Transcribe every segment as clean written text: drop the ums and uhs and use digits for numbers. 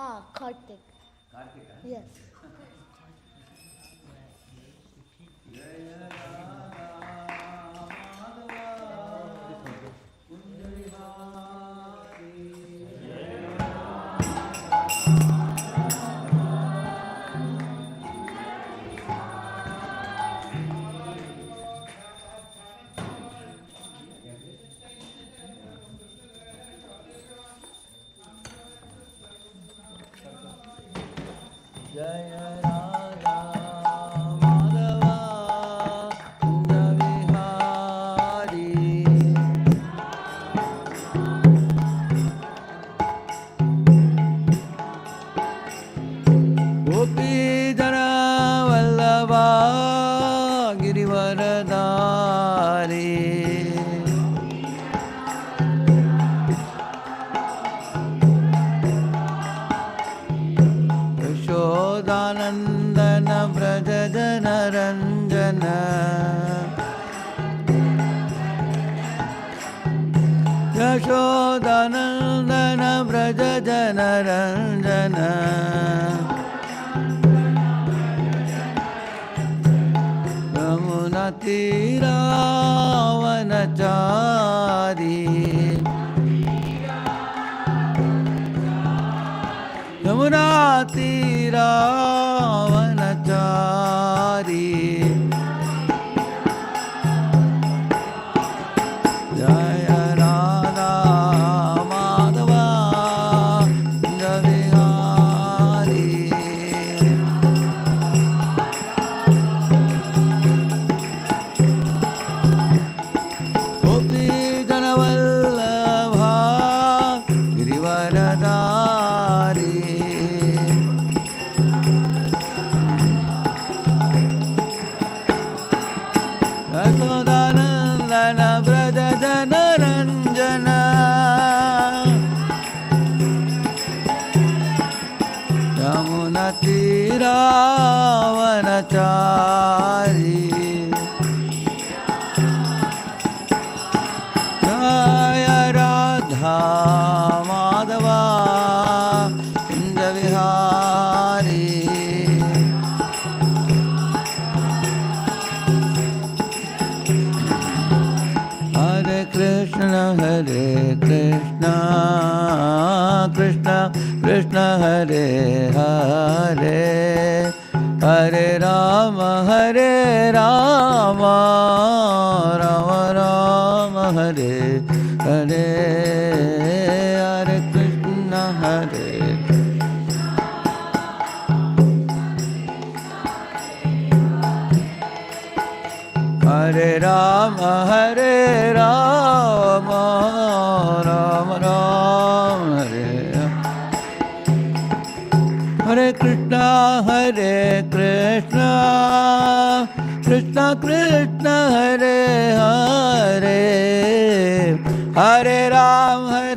Kartik. Kartik, huh? Yes. Jaya Radha Madhava Kunda Vihari Gopi Jana Vallabha Girivaradari Yashodanandana Braja Jana Ranjana Yashodanandana Braja Jana Ranjana Yamuna Tira Vanachari Yamuna Tira Vanachari Jaya Radha Madhava Kunda Vihari Gopi Jana Vallabha Girivaradari Yashodanandana Braja Jana Ranjana Yamuna Tira Vanachari Jaya Radha Madhava Kunda Vihari Hare Krishna Krishna Krishna Hare Hare Hare Rama Rama Rama Hare Hare Hare Krishna Hare Rama Rama Rama Hare Hare Krishna Krishna Krishna Hare Hare Hare Rama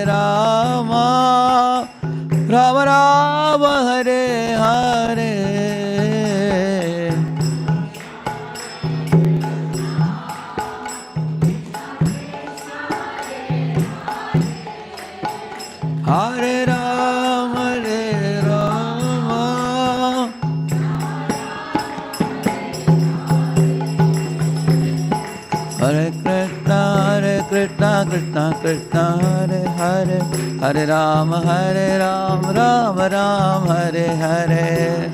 Rama Rama Hare Hare Hare Rama Hare Krishna Krishna Krishna Hare Hare Hare Rama Rama Rama Hare Hare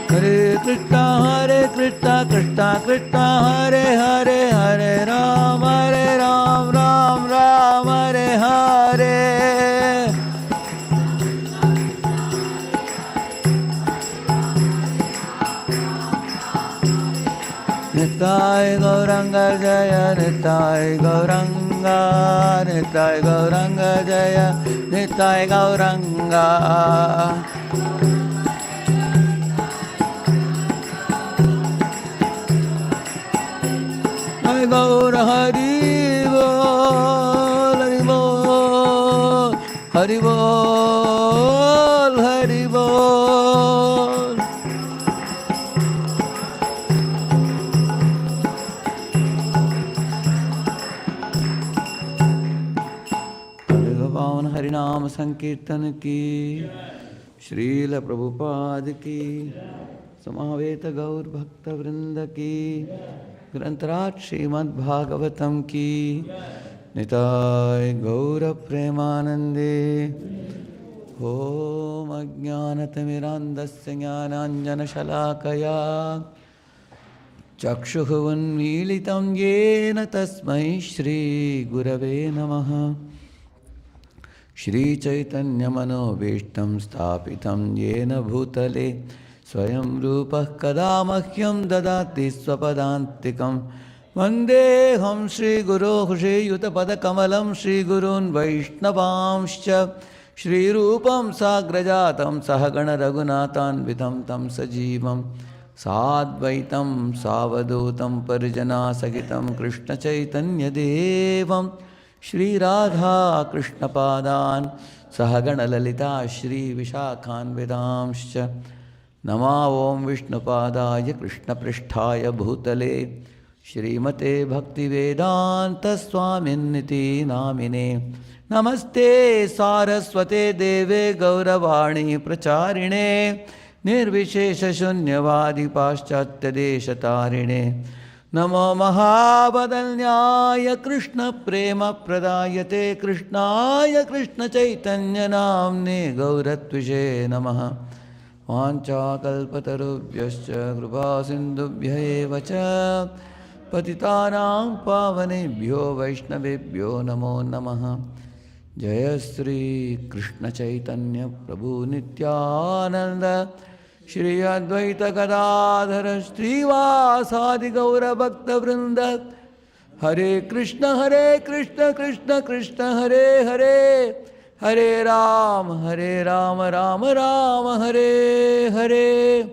Hare Krishna Krishna Krishna Hare Hare Hare Rama Rama Hare Hare Nitai Gauranga Jaya Nitai Gauranga Jaya Nitai Gauranga Hari Gaur Hari Bol Hari Bol Hari Bol Hari Bol Harinam Sankirtan ki, Srila Prabhupada ki, Samaveta Gaur Bhakta Vrinda ki, Grantarat Srimad Bhagavatam ki, Nitai Gaura Premanande, Om Ajnanatimirandasya Jnananjana Shalakaya, Chakshuhuvan Militam Yena Tasmai Shri Gurave Namaha. Shri Chaitanya Manobishtam Stapitam Yena Bhutale Swayam Rupah Kadamahyam Dadati Swapadantikam Vandeham Shri Guru Shri Yutapada Kamalam Shri Gurun Vaishnavamscha Shri Rupam Sagrajatam Sahagana Raghunathan Vitam Tam Sajivam Sadvaitam Savadutam Parijana Sagitam Krishna Chaitanya Devam Shri Radha Krishna Padan Sahagana Lalita Shri Vishakhan Vedamscha Nama Om Vishnu Padaya Krishna Pristhaya Bhutale Shri Mate Bhakti Vedanta Swaminiti Namine Namaste Saraswate Deve Gauravani Pracharine Nirvishesha Shunyavadi Paschatya Deshatarine Namo Mahabadanyaya Krishna Prema Pradayate Krishnaya Krishna Chaitanya Namne Gauratvishe Namaha Vancha Kalpatarubhyascha Kripa Sindhubhya Evacha Patitanam Pavanebhyo Vaishnavebhyo Namo Namaha Jaya Sri Krishna Chaitanya Prabhu Nityananda Shri Advaita Gadadhara Srivasadi Gaura Bhakta Vrinda Hare Krishna Krishna Krishna Hare Hare Hare Ram Ram Ram Hare Hare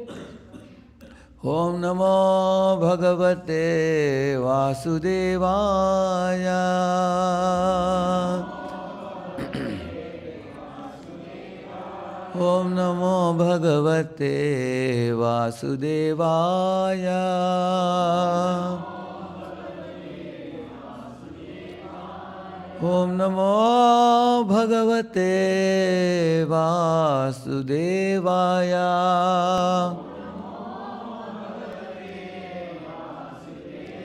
Om Namo Bhagavate Vasudevaya Om Namo Bhagavate Vasudevaya Om Namo Bhagavate Vasudevaya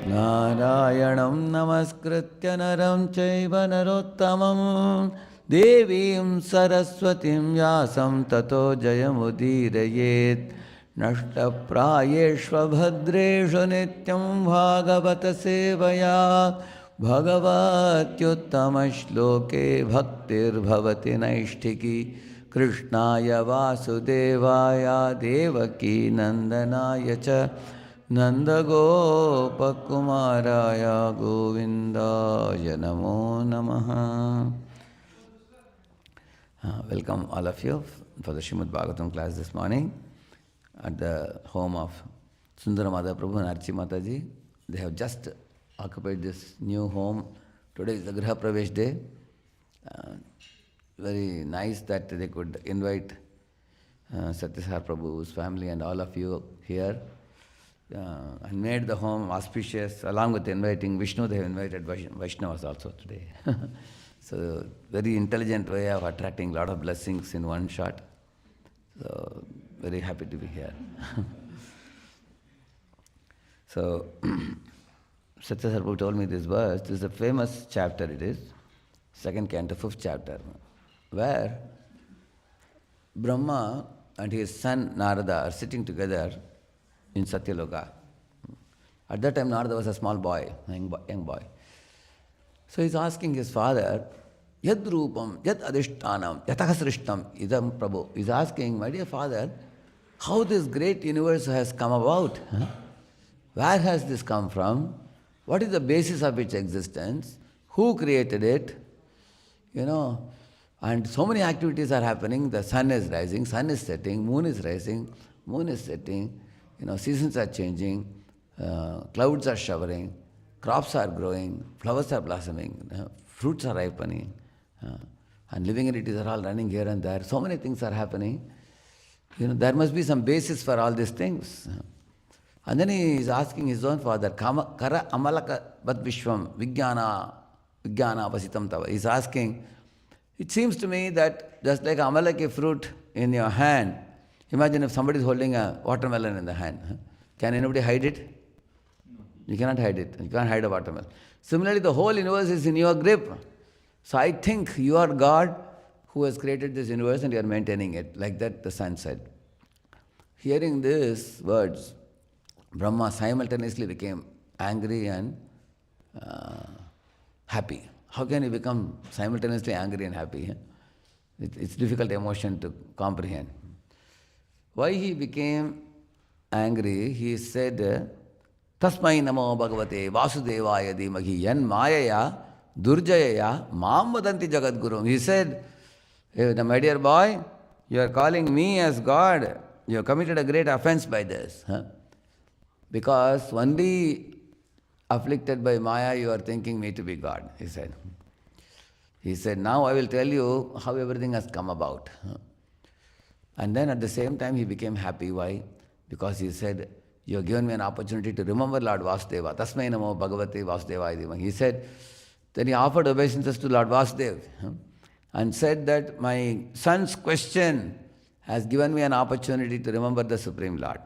Narayanam Namaskritya Naram Chaiva Narottamam Devim Saraswatim Vyasam Tato Jayamudirayet Nashta Prayeshva Bhadreshu Nityam Bhagavata Sevaya Bhagavatyuttama Shloke Bhaktir Bhavati Naishtiki Krishnaya Vasudevaya Devaki Nandanaya Cha Nandagopakumaraya Govindaya Namo Namaha. Welcome all of you for the Srimad Bhagavatam class this morning at the home of Sundara Madha Prabhu and Archi Mataji. They have just occupied this new home. Today is the Griha Pravesh day. Very nice that they could invite Satyasar Prabhu's family and all of you here and made the home auspicious. Along with inviting Vishnu, they have invited Vaishnavas also today. So, very intelligent way of attracting a lot of blessings in one shot. So, very happy to be here. So, Satyasar Prabhu told me this verse. This is a famous chapter, it is. Second canto, 5th chapter, where Brahma and his son Narada are sitting together in Satyaloka. At that time, Narada was a small boy, young boy. So he's asking his father, Yad Rupam, Yad Adhishtanam, Yathasrishtam, Idam Prabhu. He's asking, my dear father, how this great universe has come about? Huh? Where has this come from? What is the basis of its existence? Who created it? You know, and so many activities are happening. The sun is rising, sun is setting, moon is rising, moon is setting. You know, seasons are changing, clouds are showering, crops are growing, flowers are blossoming, fruits are ripening, and living entities are all running here and there. So many things are happening. You know, there must be some basis for all these things. And then he is asking his own father, Kara Amalaka Bad Vishwam Vijnana Vasitam Tava. He is asking, It seems to me that just like Amalaki fruit in your hand, imagine if somebody is holding a watermelon in the hand. Can anybody hide it? You cannot hide it. You can't hide a watermelon. Similarly, the whole universe is in your grip. So I think you are God who has created this universe and you are maintaining it. Like that the son said. Hearing these words, Brahma simultaneously became angry and happy. How can you become simultaneously angry and happy? It's difficult emotion to comprehend. Why he became angry? He said, Tasmai namo bhagavate vasudevaya dhimahi yan mayaya durjayaya mam vadanti jagadgurum. He said, hey, my dear boy, you are calling me as God. You have committed a great offense by this. Because only afflicted by Maya, you are thinking me to be God, he said. He said, now I will tell you how everything has come about. And then at the same time he became happy. Why? Because he said, you have given me an opportunity to remember Lord Vasudeva. Tasmai namo bhagavate vasudevaya. He said, then he offered obeisances to Lord Vasudeva and said that my son's question has given me an opportunity to remember the Supreme Lord.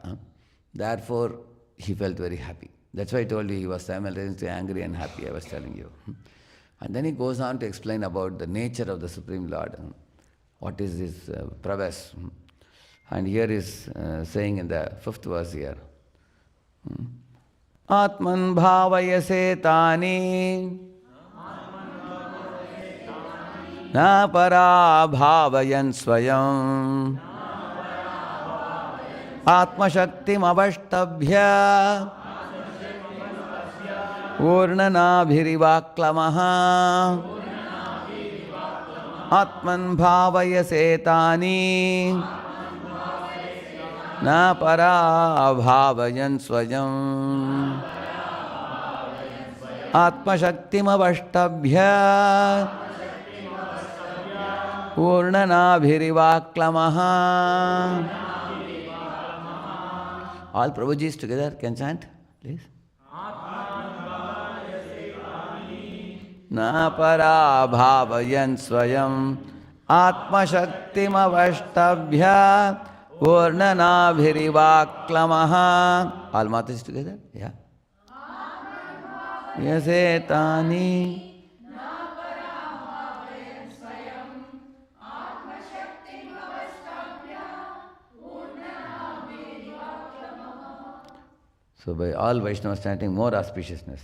Therefore, he felt very happy. That's why I told you he was simultaneously angry and happy, I was telling you. And then he goes on to explain about the nature of the Supreme Lord. What is his prowess. And here is saying in the 5th verse here. Atman bhavayase tani na para bhavayan swayam atma shaktim avashtabhya urnanabhirivaklamaha atman bhavayase tani na para bhavayan swayam atma shaktim avashtabhya urnanabhirivaklamaha. All Prabhujis together can chant, please. Na para bhavayan swayam atma shaktim avashtabhya urnanabhirivaklamaha. All Matas together, yeah. Yasetani so by all Vaishnavas chanting, more auspiciousness.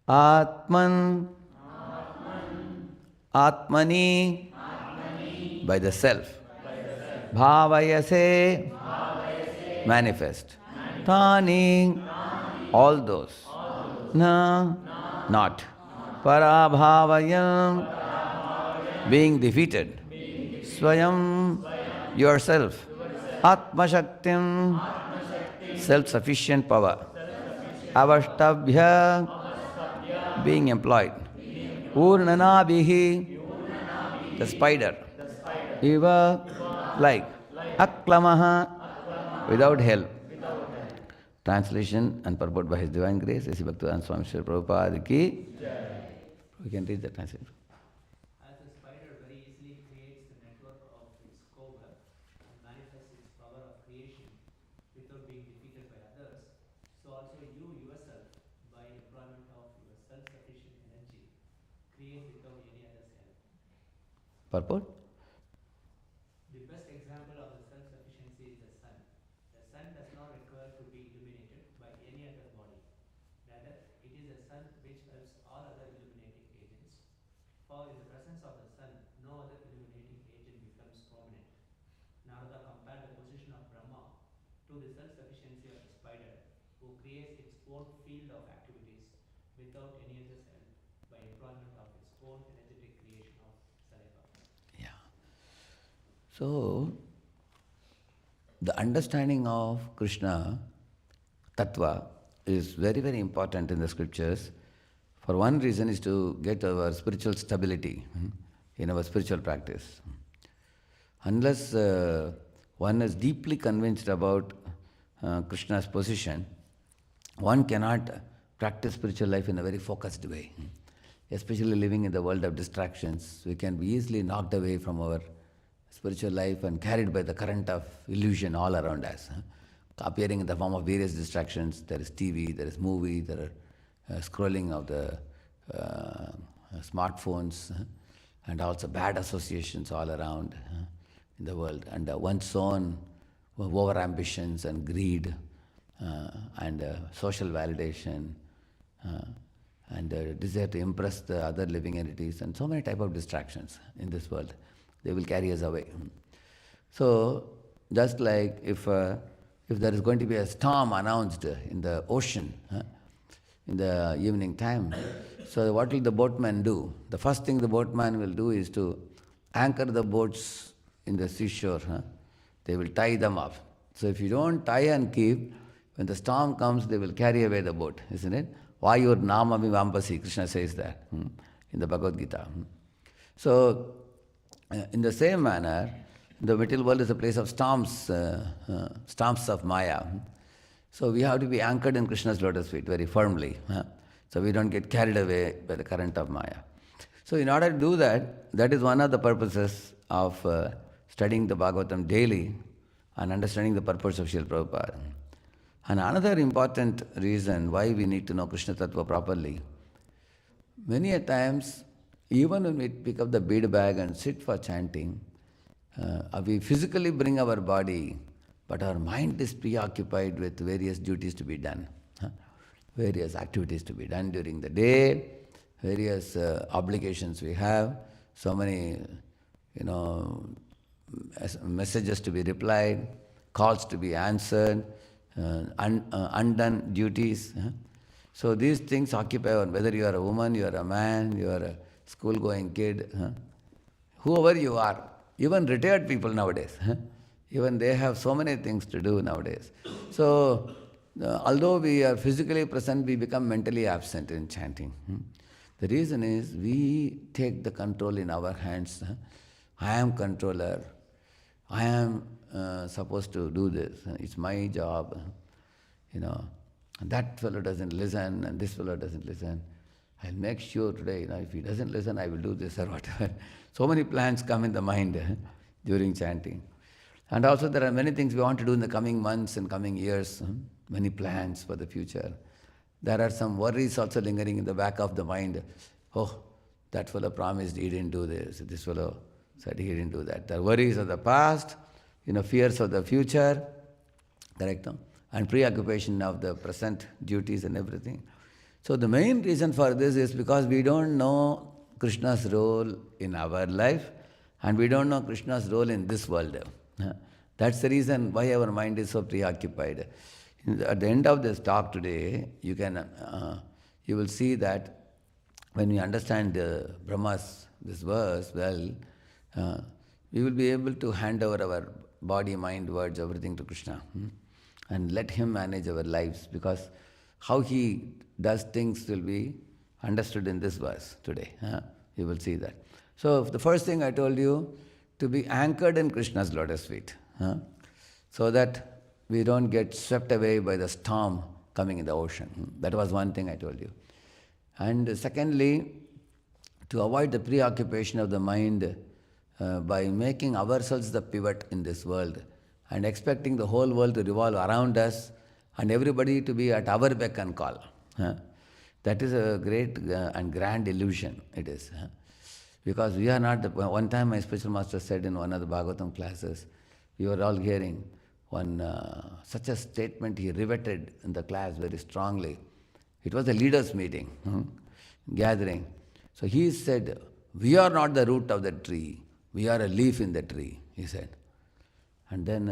Atman, Atmani, by the self. Bhavayase, manifest. Tani, all those. Na, not. Parabhavayam, being defeated. Swayam, yourself. Atmashaktim, self-sufficient power. Avashtabhya, being employed. Urnanabihi, the spider. Eva, like. Aklamaha, without help. Translation and purport by His Divine Grace, A.C. Bhaktivedanta Swami Srila Prabhupada ki. We can read the translation. As the spider very easily creates the network of its cobweb and manifests its power of creation without being defeated by others, so also you yourself, by employment of your self-sufficient energy, create without any other's help. Purport? The best example of the self-sufficiency is the sun. The sun does not require to be illuminated by any other body. Rather, it is the sun which helps all other illuminating agents. For in the presence of the sun, no other illuminating agent becomes prominent. Narada compared the position of Brahma to the self-sufficiency of the spider, who creates its own field of activities without any other's help by employment of its own energetic creation of saliva. Yeah. So, the understanding of Krishna, Tattva, is very, very important in the scriptures. For one reason is to get our spiritual stability in our spiritual practice. Unless one is deeply convinced about Krishna's position, one cannot practice spiritual life in a very focused way. especially living in the world of distractions, we can be easily knocked away from our spiritual life and carried by the current of illusion all around us, appearing in the form of various distractions. There is TV, there is movie, there are scrolling of the smartphones, and also bad associations all around in the world, and one's own over ambitions and greed, and social validation, and desire to impress the other living entities, and so many type of distractions in this world. They will carry us away. So, just like if there is going to be a storm announced in the ocean in the evening time, so what will the boatman do? The first thing the boatman will do is to anchor the boats in the seashore. They will tie them up. So if you don't tie and keep, when the storm comes, they will carry away the boat, isn't it? Vayur nama vivampasi, Krishna says that in the Bhagavad Gita. So, in the same manner, the material world is a place of storms, storms of Maya. So we have to be anchored in Krishna's lotus feet very firmly, so we don't get carried away by the current of Maya. So in order to do that, that is one of the purposes of studying the Bhagavatam daily and understanding the purpose of Srila Prabhupada. And another important reason why we need to know Krishna Tattva properly, many a times, even when we pick up the bead bag and sit for chanting, we physically bring our body, but our mind is preoccupied with various duties to be done, various activities to be done during the day, various obligations we have, so many, messages to be replied, calls to be answered, undone duties. So these things occupy our, whether you are a woman, you are a man, you are a school-going kid, whoever you are, even retired people nowadays, even they have so many things to do nowadays. So, although we are physically present, we become mentally absent in chanting. The reason is we take the control in our hands. I am controller. I am supposed to do this. It's my job. And that fellow doesn't listen, and this fellow doesn't listen. I'll make sure today, if he doesn't listen, I will do this or whatever. So many plans come in the mind during chanting. And also there are many things we want to do in the coming months and coming years, many plans for the future. There are some worries also lingering in the back of the mind. Oh, that fellow promised he didn't do this, this fellow said he didn't do that. The worries of the past, fears of the future, correct? And preoccupation of the present duties and everything. So the main reason for this is because we don't know Krishna's role in our life, and we don't know Krishna's role in this world. That's the reason why our mind is so preoccupied. At the end of this talk today, you will see that when we understand Brahma's, this verse well, we will be able to hand over our body, mind, words, everything to Krishna, and let Him manage our lives, because how He does things will be understood in this verse today. You will see that. So the first thing I told you, to be anchored in Krishna's lotus feet, so that we don't get swept away by the storm coming in the ocean. That was one thing I told you. And secondly, to avoid the preoccupation of the mind by making ourselves the pivot in this world and expecting the whole world to revolve around us and everybody to be at our beck and call. That is a great and grand illusion, it is. Because we are not, one time my spiritual master said in one of the Bhagavatam classes, we were all hearing one such a statement he riveted in the class very strongly. It was a leaders' meeting, gathering. So he said, we are not the root of the tree, we are a leaf in the tree, he said. And then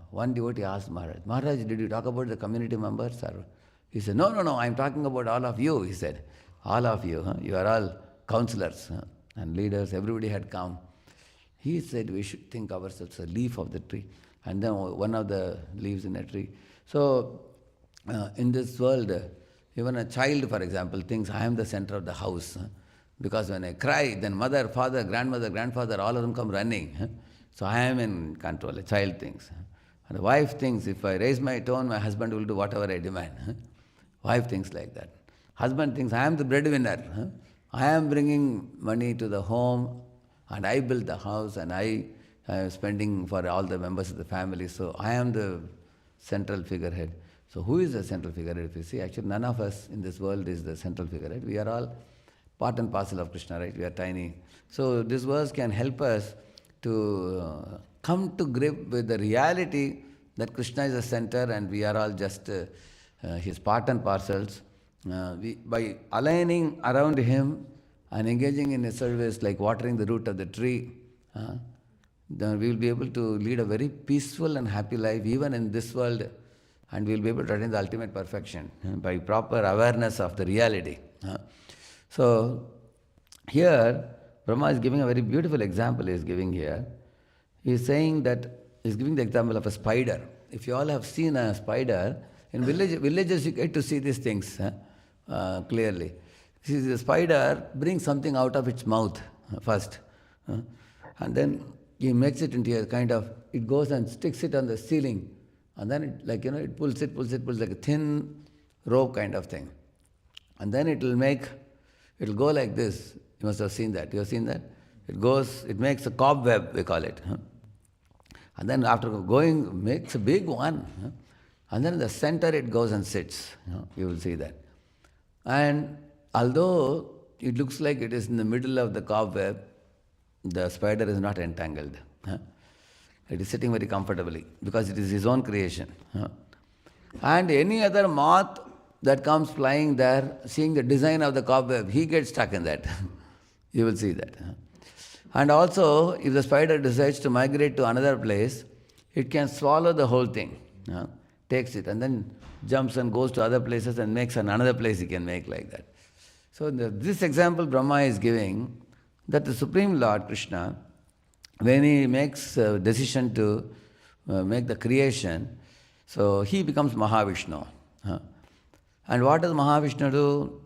one devotee asked Maharaj, did you talk about the community members? Or? He said, no, I'm talking about all of you, he said. All of you, you are all counselors and leaders, everybody had come. He said we should think ourselves a leaf of the tree, and then one of the leaves in a tree. So in this world, even a child, for example, thinks I am the center of the house. Because when I cry, then mother, father, grandmother, grandfather, all of them come running. So I am in control, a child thinks. And the wife thinks, if I raise my tone, my husband will do whatever I demand. Wife thinks like that. Husband thinks, I am the breadwinner. I am bringing money to the home, and I built the house, and I am spending for all the members of the family, so I am the central figurehead. So who is the central figurehead? If you see, actually none of us in this world is the central figurehead. We are all part and parcel of Krishna, right? We are tiny. So this verse can help us to come to grip with the reality that Krishna is the center and we are all just his part and parcels. By aligning around him and engaging in a service like watering the root of the tree, then we will be able to lead a very peaceful and happy life even in this world, and we will be able to attain the ultimate perfection by proper awareness of the reality. So here Brahma is giving a very beautiful example he is giving here. He is saying that, he is giving the example of a spider. If you all have seen a spider, in villages you get to see these things clearly. See, the spider brings something out of its mouth first, and then he makes it into a kind of, it goes and sticks it on the ceiling, and then it, like, it pulls like a thin rope kind of thing. And then it will go like this. You must have seen that. You have seen that? It makes a cobweb, we call it. And then after going, makes a big one. And then in the center it goes and sits. You will see that. And although it looks like it is in the middle of the cobweb, the spider is not entangled. It is sitting very comfortably because it is his own creation. And any other moth that comes flying there, seeing the design of the cobweb, he gets stuck in that. You will see that. And also, if the spider decides to migrate to another place, it can swallow the whole thing, takes it, and then jumps and goes to other places and makes another place he can make like that. So this example Brahma is giving, that the Supreme Lord Krishna, when he makes a decision to make the creation, so he becomes Mahavishnu. And what does Mahavishnu do?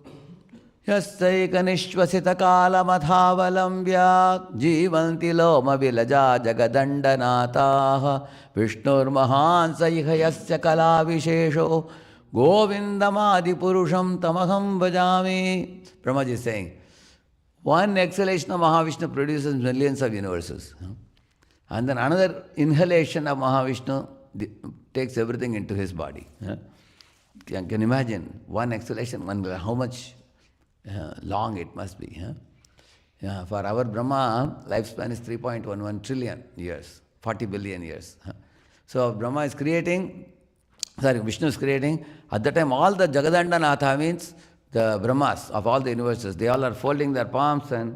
Yastaika kala madhavalambya jivanti loma vilaja jagadandanataha Vishnur mahan saihayasya kala vishesho govindamadi purusham tamaham bhajami. Brahmaji is saying, one exhalation of Mahavishnu produces millions of universes. And then another inhalation of Mahavishnu takes everything into his body. Can you imagine? One exhalation, how much long it must be. For our Brahma, lifespan is 3.11 trillion years, 40 billion years. So Brahma is creating, Vishnu is creating. At the time, all the Jagadandanatha means the Brahmas of all the universes, they all are folding their palms and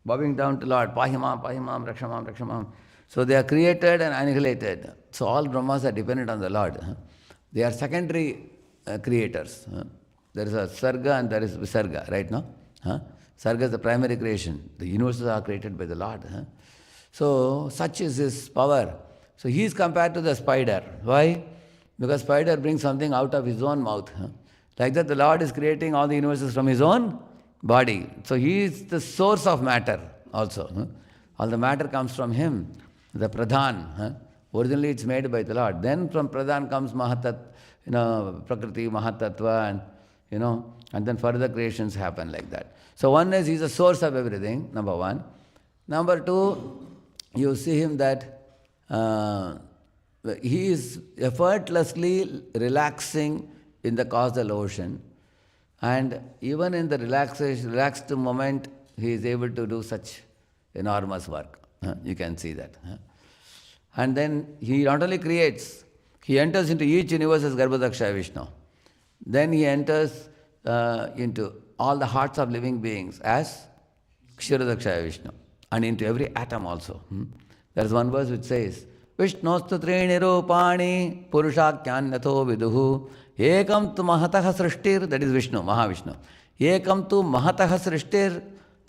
bowing down to Lord, Pahimam, Pahimam, Rakshamam, Rakshamam. So they are created and annihilated. So all Brahmas are dependent on the Lord. They are secondary creators. There is a Sarga and there is Visarga, right now? Sarga is the primary creation. The universes are created by the Lord. So such is his power. So he is compared to the spider. Why? Because spider brings something out of his own mouth. Like that, the Lord is creating all the universes from his own body. So he is the source of matter also. All the matter comes from him, the Pradhan. Originally it's made by the Lord. Then from Pradhan comes Mahatat, Prakriti, Mahatattva, and then further creations happen like that. So one is he's the source of everything, number one. Number two, you see him that he is effortlessly relaxing in the causal ocean, and even in the relaxed moment, he is able to do such enormous work. You can see that. And then he not only creates, he enters into each universe as Garbhodakshaya Vishnu. Then he enters into all the hearts of living beings as Kshirodakshaya Vishnu, and into every atom also. There is one verse which says, Vishnostu trini rupani purushakyannatho viduhu ekam tu mahataha srishtir, that is Vishnu, Mahavishnu. Ekam tu mahataha srishtir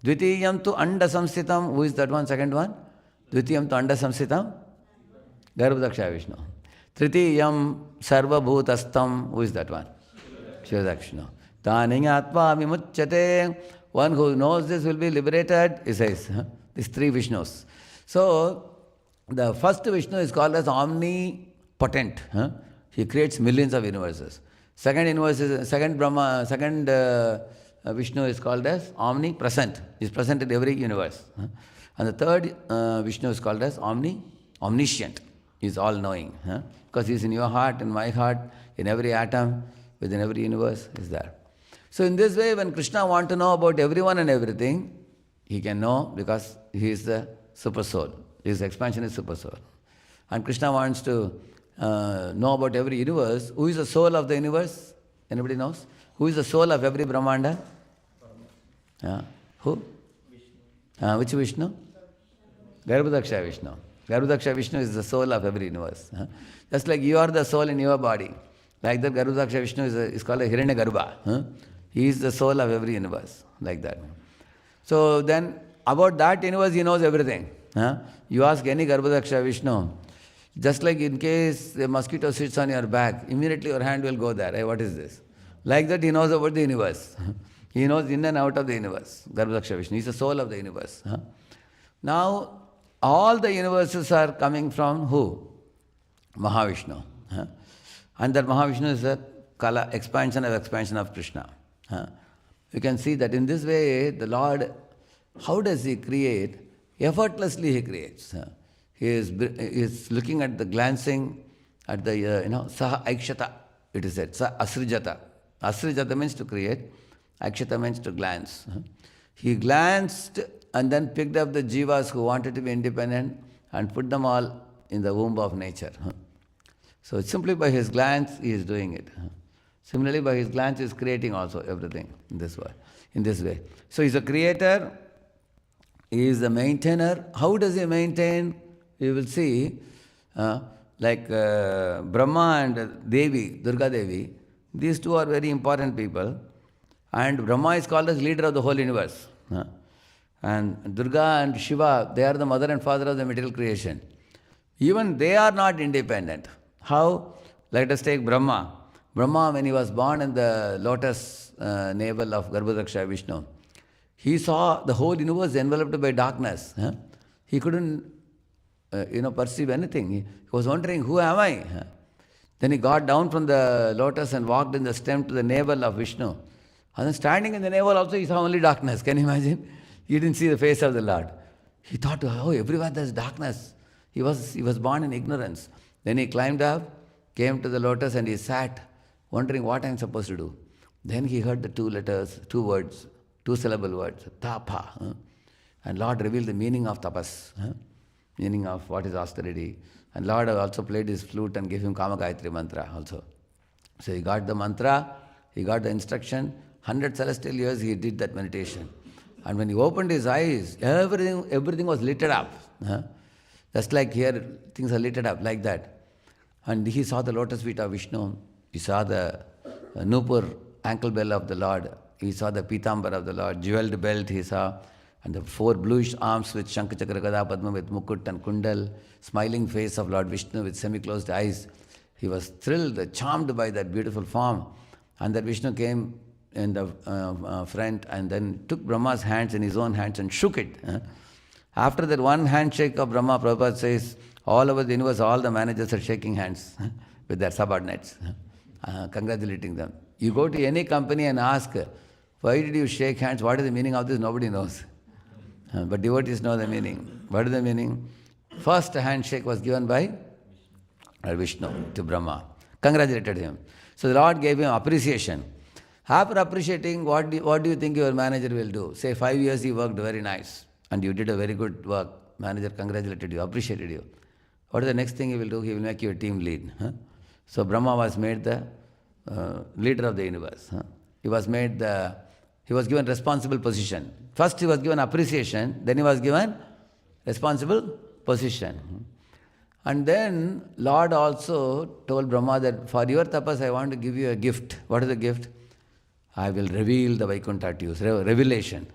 dvitiyam tu anda samsitam. Who is that one, second one? Dvitiyam tu anda samsitam? Garbhodakshaya Vishnu. Tritiyam sarva bhutastam. Who is that one? Kshirodakshaya. Taninyatva vimuchyate. One who knows this will be liberated, he says. These three Vishnus. So, the first Vishnu is called as omnipotent. He creates millions of universes. Second universe is, second Brahma, second Vishnu is called as omnipresent. He is present in every universe. And the third Vishnu is called as omniscient. He is all-knowing. Because he is in your heart, in my heart, in every atom, within every universe, is there. So in this way, when Krishna wants to know about everyone and everything, he can know because he is the super soul. His expansion is super soul. And Krishna wants to know about every universe. Who is the soul of the universe? Anybody knows? Who is the soul of every Brahmanda? Who? Which Vishnu? Garbhodaksha Vishnu. Garbhodaksha Vishnu is the soul of every universe. Just like you are the soul in your body. Like that, Garbhodaksha Vishnu is called a Hiranyagarbha. He is the soul of every universe. Like that. So then, about that universe, he knows everything. You ask any Garbhodaksha Vishnu, just like in case a mosquito sits on your back, immediately your hand will go there. Hey, what is this? Like that, he knows about the universe. He knows in and out of the universe. Garbhodaksha Vishnu. He is the soul of the universe. Now, all the universes are coming from who? Mahavishnu. And that Mahavishnu is a expansion of Krishna. You can see that in this way, the Lord, how does He create? Effortlessly He creates. He is looking at the glancing at the, Saha Aikshata, it is said, Sa Asrijata. Asrijata means to create, Aikshata means to glance. He glanced and then picked up the jivas who wanted to be independent and put them all in the womb of nature. So simply by his glance, he is doing it. Similarly, by his glance, he is creating also everything in this way. So he is a creator, he is the maintainer. How does he maintain? You will see, like Brahma and Devi, Durga Devi, these two are very important people. And Brahma is called as leader of the whole universe. And Durga and Shiva, they are the mother and father of the material creation. Even they are not independent. How? Let us take Brahma. Brahma, when he was born in the lotus navel of Garbhodaksha Vishnu, he saw the whole universe enveloped by darkness. He couldn't perceive anything. He was wondering, who am I? Then he got down from the lotus and walked in the stem to the navel of Vishnu. And then standing in the navel also, he saw only darkness. Can you imagine? He didn't see the face of the Lord. He thought, oh, everywhere there's darkness. He was born in ignorance. Then he climbed up, came to the lotus and he sat, wondering what I'm supposed to do. Then he heard the two words, two-syllable words, tapa. And Lord revealed the meaning of tapas, meaning of what is austerity. And Lord also played his flute and gave him Kama Gayatri mantra also. So he got the mantra, he got the instruction, 100 celestial years he did that meditation. And when he opened his eyes, everything was lit up. Just like here, things are lit up like that. And he saw the lotus feet of Vishnu. He saw the Nupur ankle bell of the Lord. He saw the Pitambar of the Lord, jeweled belt he saw. And the 4 bluish arms with Shankha Chakra Gada Padma with Mukut and Kundal, smiling face of Lord Vishnu with semi-closed eyes. He was thrilled, charmed by that beautiful form. And that Vishnu came in the front and then took Brahma's hands in his own hands and shook it. After that one handshake of Brahma, Prabhupada says, all over the universe, all the managers are shaking hands with their subordinates, congratulating them. You go to any company and ask, why did you shake hands? What is the meaning of this? Nobody knows. But devotees know the meaning. What is the meaning? First handshake was given by Vishnu to Brahma. Congratulated him. So the Lord gave him appreciation. After appreciating, what do you think your manager will do? Say 5 years he worked very nice and you did a very good work. Manager congratulated you, appreciated you. What is the next thing he will do? He will make you a team lead. So Brahma was made the leader of the universe. He was given responsible position. First he was given appreciation, then he was given responsible position. And then Lord also told Brahma that for your tapas I want to give you a gift. What is the gift? I will reveal the Vaikuntha to you, revelation.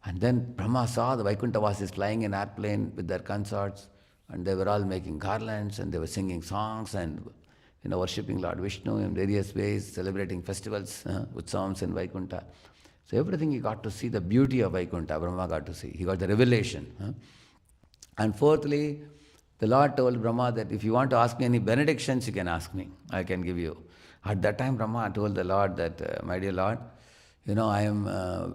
And then Brahma saw the Vaikuntha Vasis flying in airplane with their consorts, and they were all making garlands and they were singing songs and worshipping Lord Vishnu in various ways, celebrating festivals, utsavams in Vaikuntha. So everything he got to see, the beauty of Vaikuntha, Brahma got to see. He got the revelation. And fourthly, the Lord told Brahma that if you want to ask me any benedictions, you can ask me. I can give you. At that time, Brahma told the Lord that, my dear Lord, I am,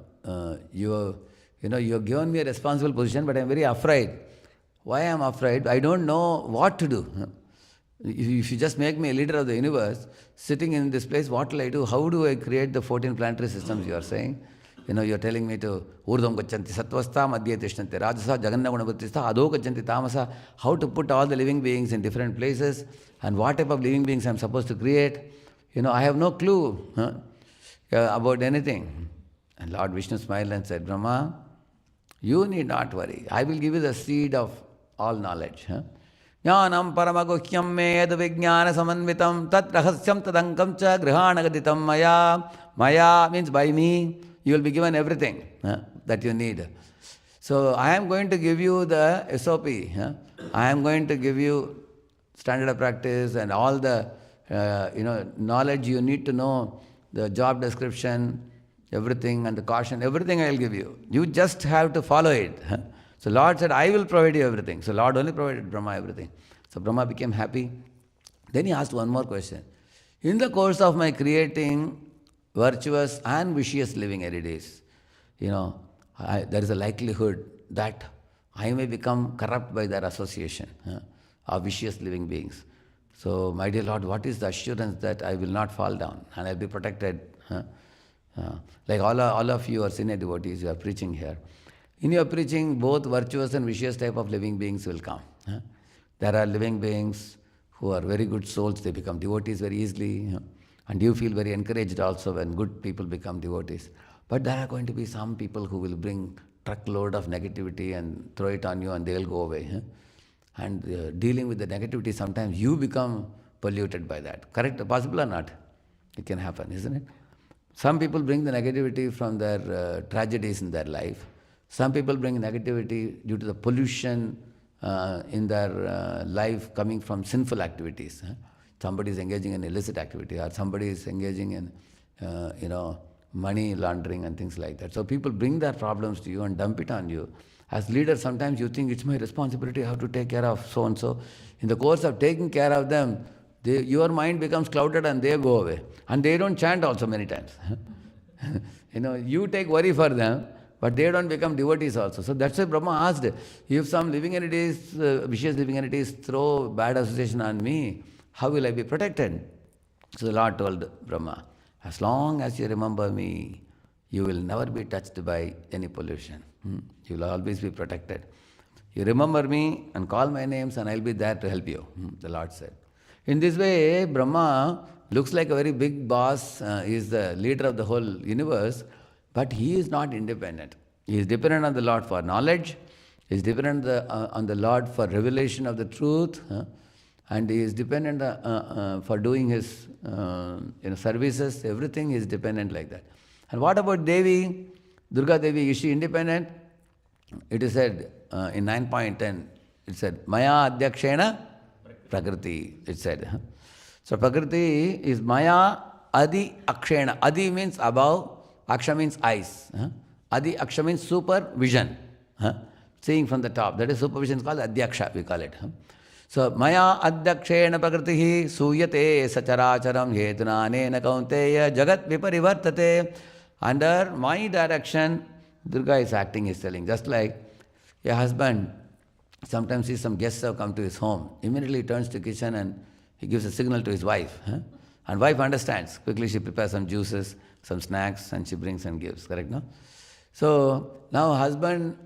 you have given me a responsible position, but I am very afraid. Why I am afraid? I don't know what to do. If you just make me a leader of the universe, sitting in this place, what will I do? How do I create the 14 planetary systems you are saying? You are telling me to Urdham Gachanti Satvastha Madhya Tishnante Rajasa Jaganna Gunabuddhistha Adho Gachanti Tamasa, how to put all the living beings in different places and what type of living beings I am supposed to create. I have no clue about anything. And Lord Vishnu smiled and said, Brahma, you need not worry. I will give you the seed of all knowledge. Jnanam paramaguhyam med vijnana samanvitam tat rahasyam tadankam cha grihanagaditam maya. Maya means by me. You will be given everything that you need. So I am going to give you the SOP. I am going to give you standard of practice and all the knowledge you need to know, the job description, everything and the caution, everything I will give you. You just have to follow it. So Lord said, I will provide you everything. So Lord only provided Brahma everything. So Brahma became happy. Then he asked one more question. In the course of my creating virtuous and vicious living entities, there is a likelihood that I may become corrupt by their association of vicious living beings. So, my dear Lord, what is the assurance that I will not fall down and I will be protected? Like all of you are senior devotees, you are preaching here. In your preaching, both virtuous and vicious type of living beings will come. There are living beings who are very good souls, they become devotees very easily. And you feel very encouraged also when good people become devotees. But there are going to be some people who will bring truckload of negativity and throw it on you and they will go away. And dealing with the negativity, sometimes you become polluted by that. Correct? Possible or not? It can happen, isn't it? Some people bring the negativity from their tragedies in their life. Some people bring negativity due to the pollution in their life coming from sinful activities. Somebody is engaging in illicit activity or somebody is engaging in, money laundering and things like that. So people bring their problems to you and dump it on you. As leaders, sometimes you think it's my responsibility, I have to take care of so-and-so. In the course of taking care of them, your mind becomes clouded and they go away. And they don't chant also many times. You take worry for them, but they don't become devotees also. So that's why Brahma asked, if some living entities, vicious living entities throw bad association on me, how will I be protected? So the Lord told Brahma, as long as you remember me, you will never be touched by any pollution. You will always be protected. You remember me and call my names and I will be there to help you, the Lord said. In this way, Brahma looks like a very big boss. He is the leader of the whole universe, but he is not independent. He is dependent on the Lord for knowledge. He is dependent on the Lord for revelation of the truth. And he is dependent for doing his services. Everything is dependent like that. And what about Devi? Durga Devi, is she independent? It is said in 9.10, it said, Maya Adhyakshena Prakriti, it said. So Prakriti is Maya Adi Akshena. Adi means above, Aksha means eyes. Adi Aksha means supervision. Seeing from the top. That is supervision is called Adhyaksha, we call it. So Maya Adhyakshena Prakriti Suyate Sacharacharam Hetuna Anena Kaunteya Jagat Viparivartate. Under my direction, Durga is acting, is telling. Just like a husband sometimes sees some guests have come to his home. Immediately he turns to the kitchen and he gives a signal to his wife. And wife understands. Quickly she prepares some juices, some snacks, and she brings and gives. Correct, no? So now husband,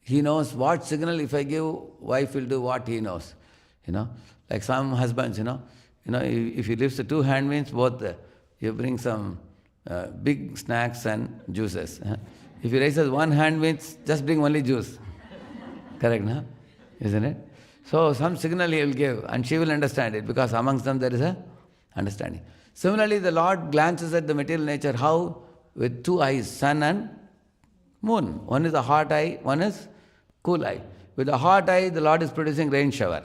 he knows what signal if I give, wife will do what he knows. Like some husbands, if he lifts the two hand means both, you bring some big snacks and juices. If he raises one hand means just bring only juice. Correct, no? Isn't it? So some signal he will give and she will understand it because amongst them there is a understanding. Similarly, the Lord glances at the material nature, how? With two eyes, sun and moon. One is a hot eye, one is cool eye. With the hot eye, the Lord is producing rain shower.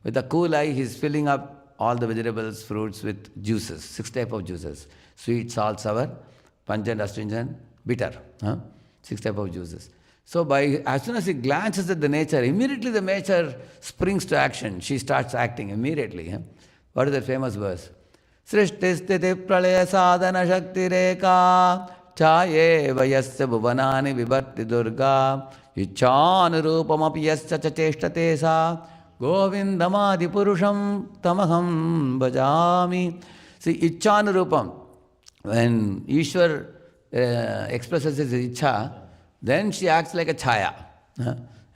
With the cool eye, he is filling up all the vegetables, fruits with juices, 6 types of juices. Sweet, salt, sour, pungent, astringent, bitter. 6 types of juices. So as soon as he glances at the nature, immediately the nature springs to action. She starts acting immediately. What is that famous verse? Srishti pralaya sadhana shakti reka chaye vayasya bhuvanani vibharti durga ichhanurupamapi yasya cha cheshtate sa govindamadi purusham tamaham bhajami. See, ichhanurupam. When Ishwar expresses his ichha, then she acts like a chaya,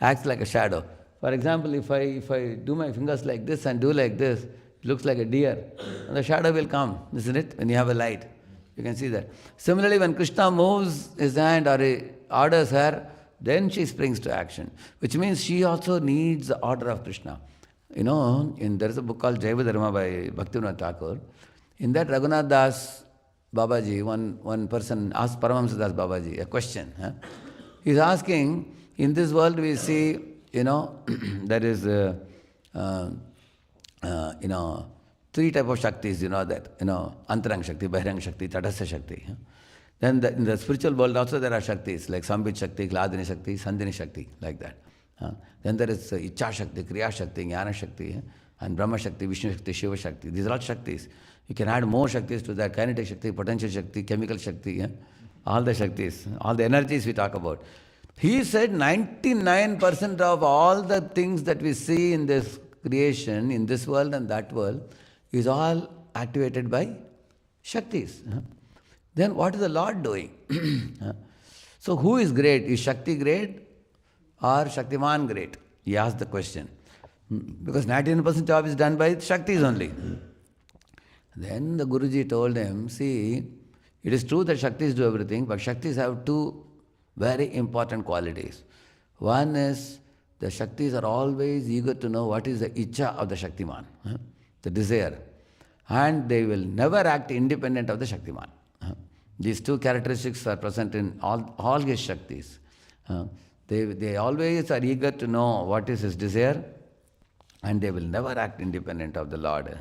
acts like a shadow. For example, if I do my fingers like this and do like this, it looks like a deer, and the shadow will come, isn't it? When you have a light, you can see that. Similarly, when Krishna moves his hand or he orders her, then she springs to action, which means she also needs the order of Krishna. You know, there is a book called Jaiva Dharma by Bhaktivinoda Thakur. In that, Raghunath Das Babaji, one person asked Paramahamsa Das Babaji a question. He's asking, in this world we see, there is, three types of Shaktis, you know that, Antarang Shakti, Bahirang Shakti, Tadasya Shakti. Then in the spiritual world also there are Shaktis, like Sambit Shakti, Hladini Shakti, Sandhini Shakti, like that. Then there is Icha Shakti, Kriya Shakti, Jnana Shakti, and Brahma Shakti, Vishnu Shakti, Shiva Shakti. These are all Shaktis. You can add more Shaktis to that, kinetic Shakti, potential Shakti, chemical Shakti, all the Shaktis, all the energies we talk about. He said 99% of all the things that we see in this creation, in this world and that world, is all activated by Shaktis. Then what is the Lord doing? So who is great? Is Shakti great or Shaktiman great? He asked the question. Because 99% job is done by Shaktis only. Then the Guruji told him, see, it is true that Shaktis do everything, but Shaktis have two very important qualities. One is the Shaktis are always eager to know what is the Icha of the Shaktiman, the desire. And they will never act independent of the Shaktiman. These two characteristics are present in all his Shaktis. They always are eager to know what is his desire, and they will never act independent of the Lord.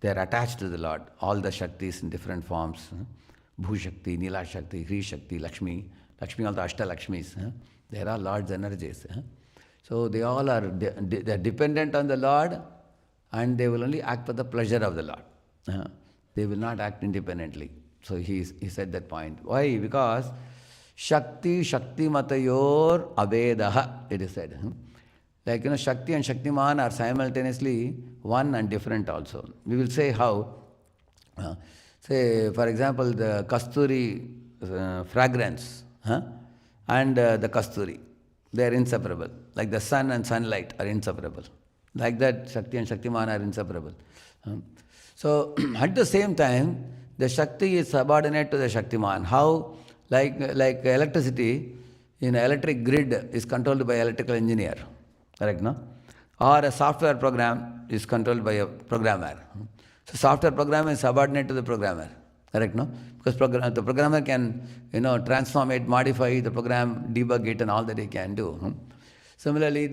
They are attached to the Lord, all the Shaktis in different forms. Bhu Shakti, Nila Shakti, Hri Shakti, Lakshmi, all the Ashta Lakshmis. They are all Lord's energies. So they all are they are dependent on the Lord, and they will only act for the pleasure of the Lord. They will not act independently. So he said that point. Why? Because Shakti Matayor Avedaha, it is said. Like, Shakti and Shaktiman are simultaneously one and different also. We will say how. Say, for example, the Kasturi fragrance and the Kasturi, they are inseparable. Like the sun and sunlight are inseparable. Like that, Shakti and Shaktiman are inseparable. So, at the same time, the Shakti is subordinate to the Shaktiman. How? Like electricity, electric grid is controlled by electrical engineer. Correct, no? Or a software program is controlled by a programmer. So software program is subordinate to the programmer. Correct, no? Because the programmer can, transform it, modify the program, debug it, and all that he can do. Similarly,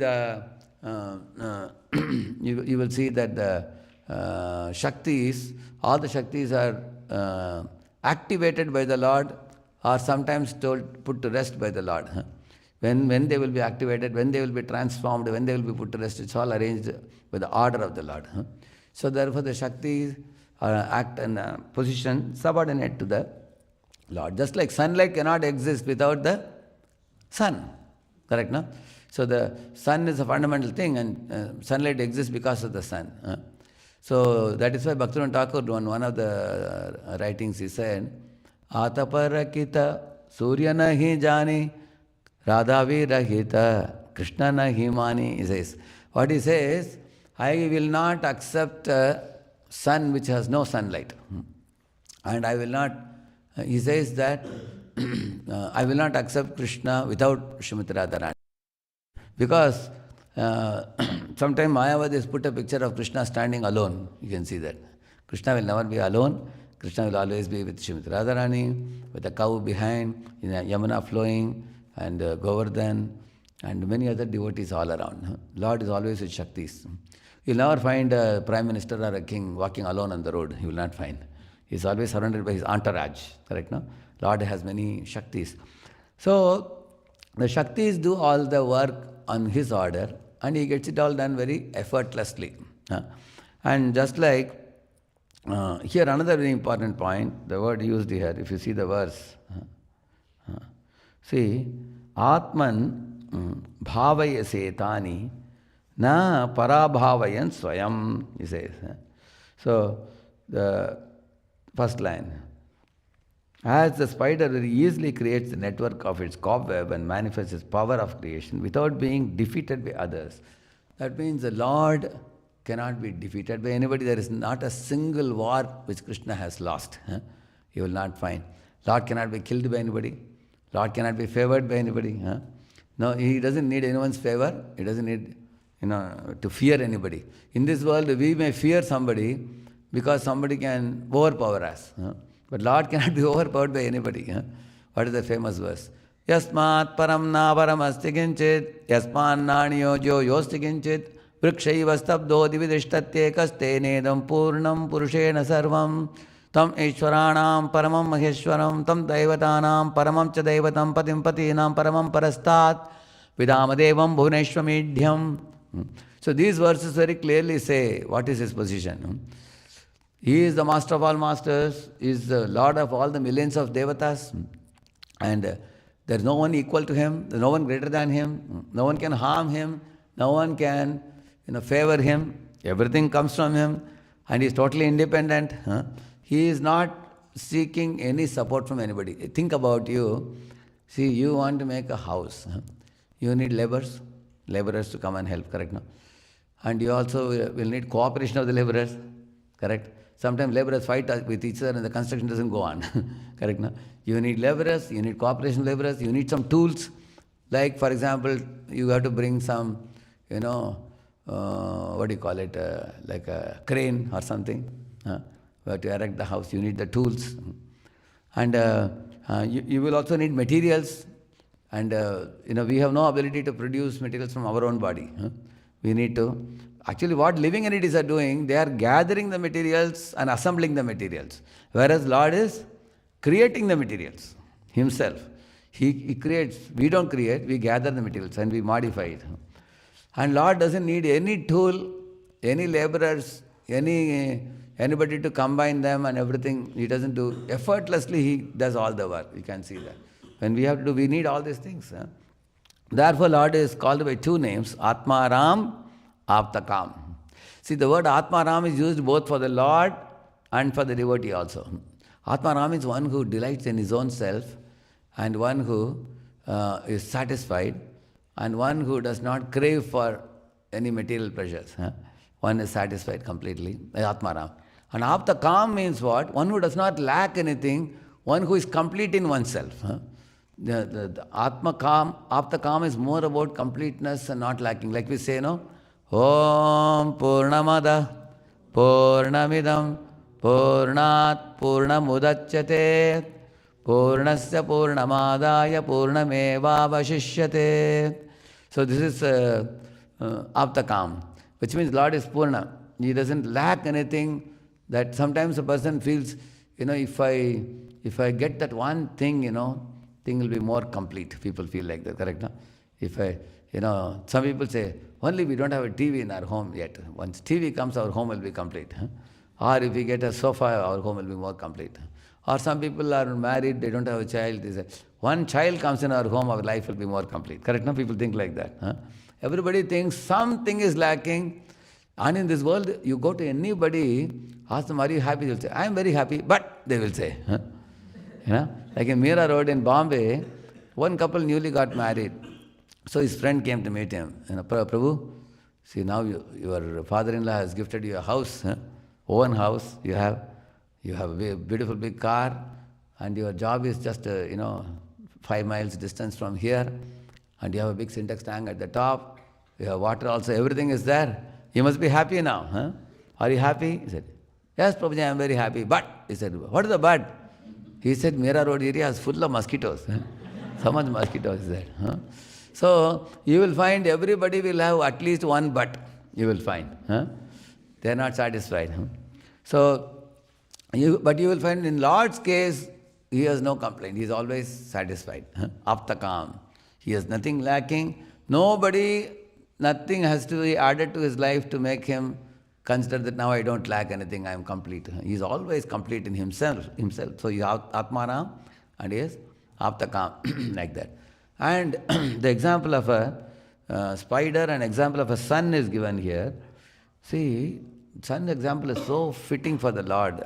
you will see that the Shaktis, all the Shaktis are activated by the Lord, or sometimes put to rest by the Lord. When they will be activated, when they will be transformed, when they will be put to rest, it's all arranged by the order of the Lord. So therefore the Shaktis act in a position subordinate to the Lord. Just like sunlight cannot exist without the sun. Correct, no? So the sun is a fundamental thing, and sunlight exists because of the sun. So that is why Bhaktivinoda Thakur, on one of the writings, he said, Ataparakita Surya nahi jani Radha virahita Krishna nahi mani. He says, what he says, I will not accept a sun which has no sunlight. And I will not, he says that, I will not accept Krishna without Srimati Radharani. Because sometime Mayavadis put a picture of Krishna standing alone. You can see that. Krishna will never be alone. Krishna will always be with Srimati Radharani, with a cow behind, Yamuna flowing, and Govardhan, and many other devotees all around. Lord is always with Shaktis. You'll never find a prime minister or a king walking alone on the road. You will not find. He's always surrounded by his entourage. Correct, no? Lord has many Shaktis. So, the Shaktis do all the work on his order, and he gets it all done very effortlessly. And just like Here another very important point, the word used here, if you see the verse. See, Atman bhavaya setani na parabhavayan swayam, he says. So, the first line. As the spider very easily creates the network of its cobweb and manifests its power of creation without being defeated by others. That means the Lord cannot be defeated by anybody. There is not a single war which Krishna has lost. You will not find. Lord cannot be killed by anybody. Lord cannot be favored by anybody. No, he doesn't need anyone's favor. He doesn't need, to fear anybody. In this world, we may fear somebody because somebody can overpower us. But Lord cannot be overpowered by anybody. What is the famous verse? Yasmat param na param asti kinchit, yasman naniyo jo yosti kinchit, vrikshaiva stabdo dividishtatye kaste nedam purnam purushena sarvam, tam ishwaranam paramam maheshwaram, tam daivatanam paramam cha daivatam patim patinam paramam parastat, vidamadevam bhuvneshwamidhyam. So these verses very clearly say what is his position. He is the master of all masters, he is the lord of all the millions of devatas, and there is no one equal to him, there is no one greater than him, no one can harm him, no one can favor him, everything comes from him, and he is totally independent. He is not seeking any support from anybody. Think about you. See, you want to make a house. You need laborers to come and help, correct? No? And you also will need cooperation of the laborers, correct? Sometimes laborers fight with each other and the construction doesn't go on. Correct? No? You need laborers, you need cooperation laborers, you need some tools. Like, for example, you have to bring some, what do you call it, like a crane or something. You have to erect the house, you need the tools. And you will also need materials. And, we have no ability to produce materials from our own body. We need to. Actually, what living entities are doing, they are gathering the materials and assembling the materials. Whereas Lord is creating the materials himself. He creates. We don't create, we gather the materials and we modify it. And Lord doesn't need any tool, any laborers, anybody to combine them and everything. He doesn't do. Effortlessly, he does all the work. You can see that. When we have to do, we need all these things. Therefore, Lord is called by two names, Atmaram, Aptakam. See, the word Atmaram is used both for the Lord and for the devotee also. Atmaram is one who delights in his own self and one who is satisfied and one who does not crave for any material pleasures. One is satisfied completely, Atmaram. And Aptakam means what? One who does not lack anything, one who is complete in oneself. The Aptakam is more about completeness and not lacking. Like we say, Om Purnamada Purnamidam Purnat Purnamudachyate Purnasya Purnamadaya Purnamevavashishyate. So this is Aptakam, which means Lord is Purna. He doesn't lack anything. That sometimes a person feels, if I get that one thing, thing will be more complete. People feel like that, correct? No? Some people say, only we don't have a TV in our home yet. Once TV comes, our home will be complete. Or if we get a sofa, our home will be more complete. Or some people are married, they don't have a child. They say, one child comes in our home, our life will be more complete. Correct? No? People think like that. Everybody thinks something is lacking. And in this world, you go to anybody, ask them, are you happy? They'll say, I am very happy, but they will say. Like in Mira Road in Bombay, one couple newly got married. So his friend came to meet him. Prabhu, see now your father-in-law has gifted you a house, own house. You have a beautiful big car, and your job is just 5 miles distance from here, and you have a big syntax tank at the top. You have water also. Everything is there. You must be happy now. Are you happy? He said, yes, Prabhuji, I am very happy. But he said, what is the but? He said, Mira Road area is full of mosquitoes. So much mosquitoes is there. So, you will find everybody will have at least one but, you will find. They are not satisfied. So, but you will find in Lord's case, he has no complaint. He is always satisfied. Aptakam. He has nothing lacking. Nothing has to be added to his life to make him consider that now I don't lack anything, I am complete. He is always complete in himself. So he is Atmaram and he is Aptakam, like that. And the example of a spider and example of a sun is given here. See, sun example is so fitting for the Lord.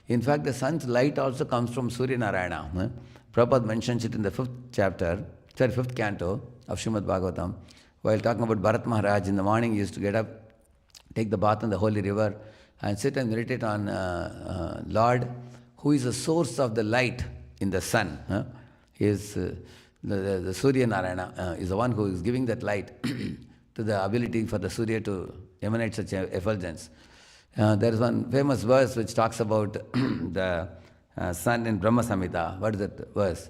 In fact, the sun's light also comes from Surya Narayana. Prabhupada mentions it in the 5th canto of Srimad Bhagavatam. While talking about Bharat Maharaj, in the morning he used to get up, take the bath in the holy river and sit and meditate on Lord, who is the source of the light in the sun. He is the Surya Narayana, is the one who is giving that light to the ability for the Surya to emanate such effulgence. There is one famous verse which talks about the sun in Brahma Samhita. What is that verse?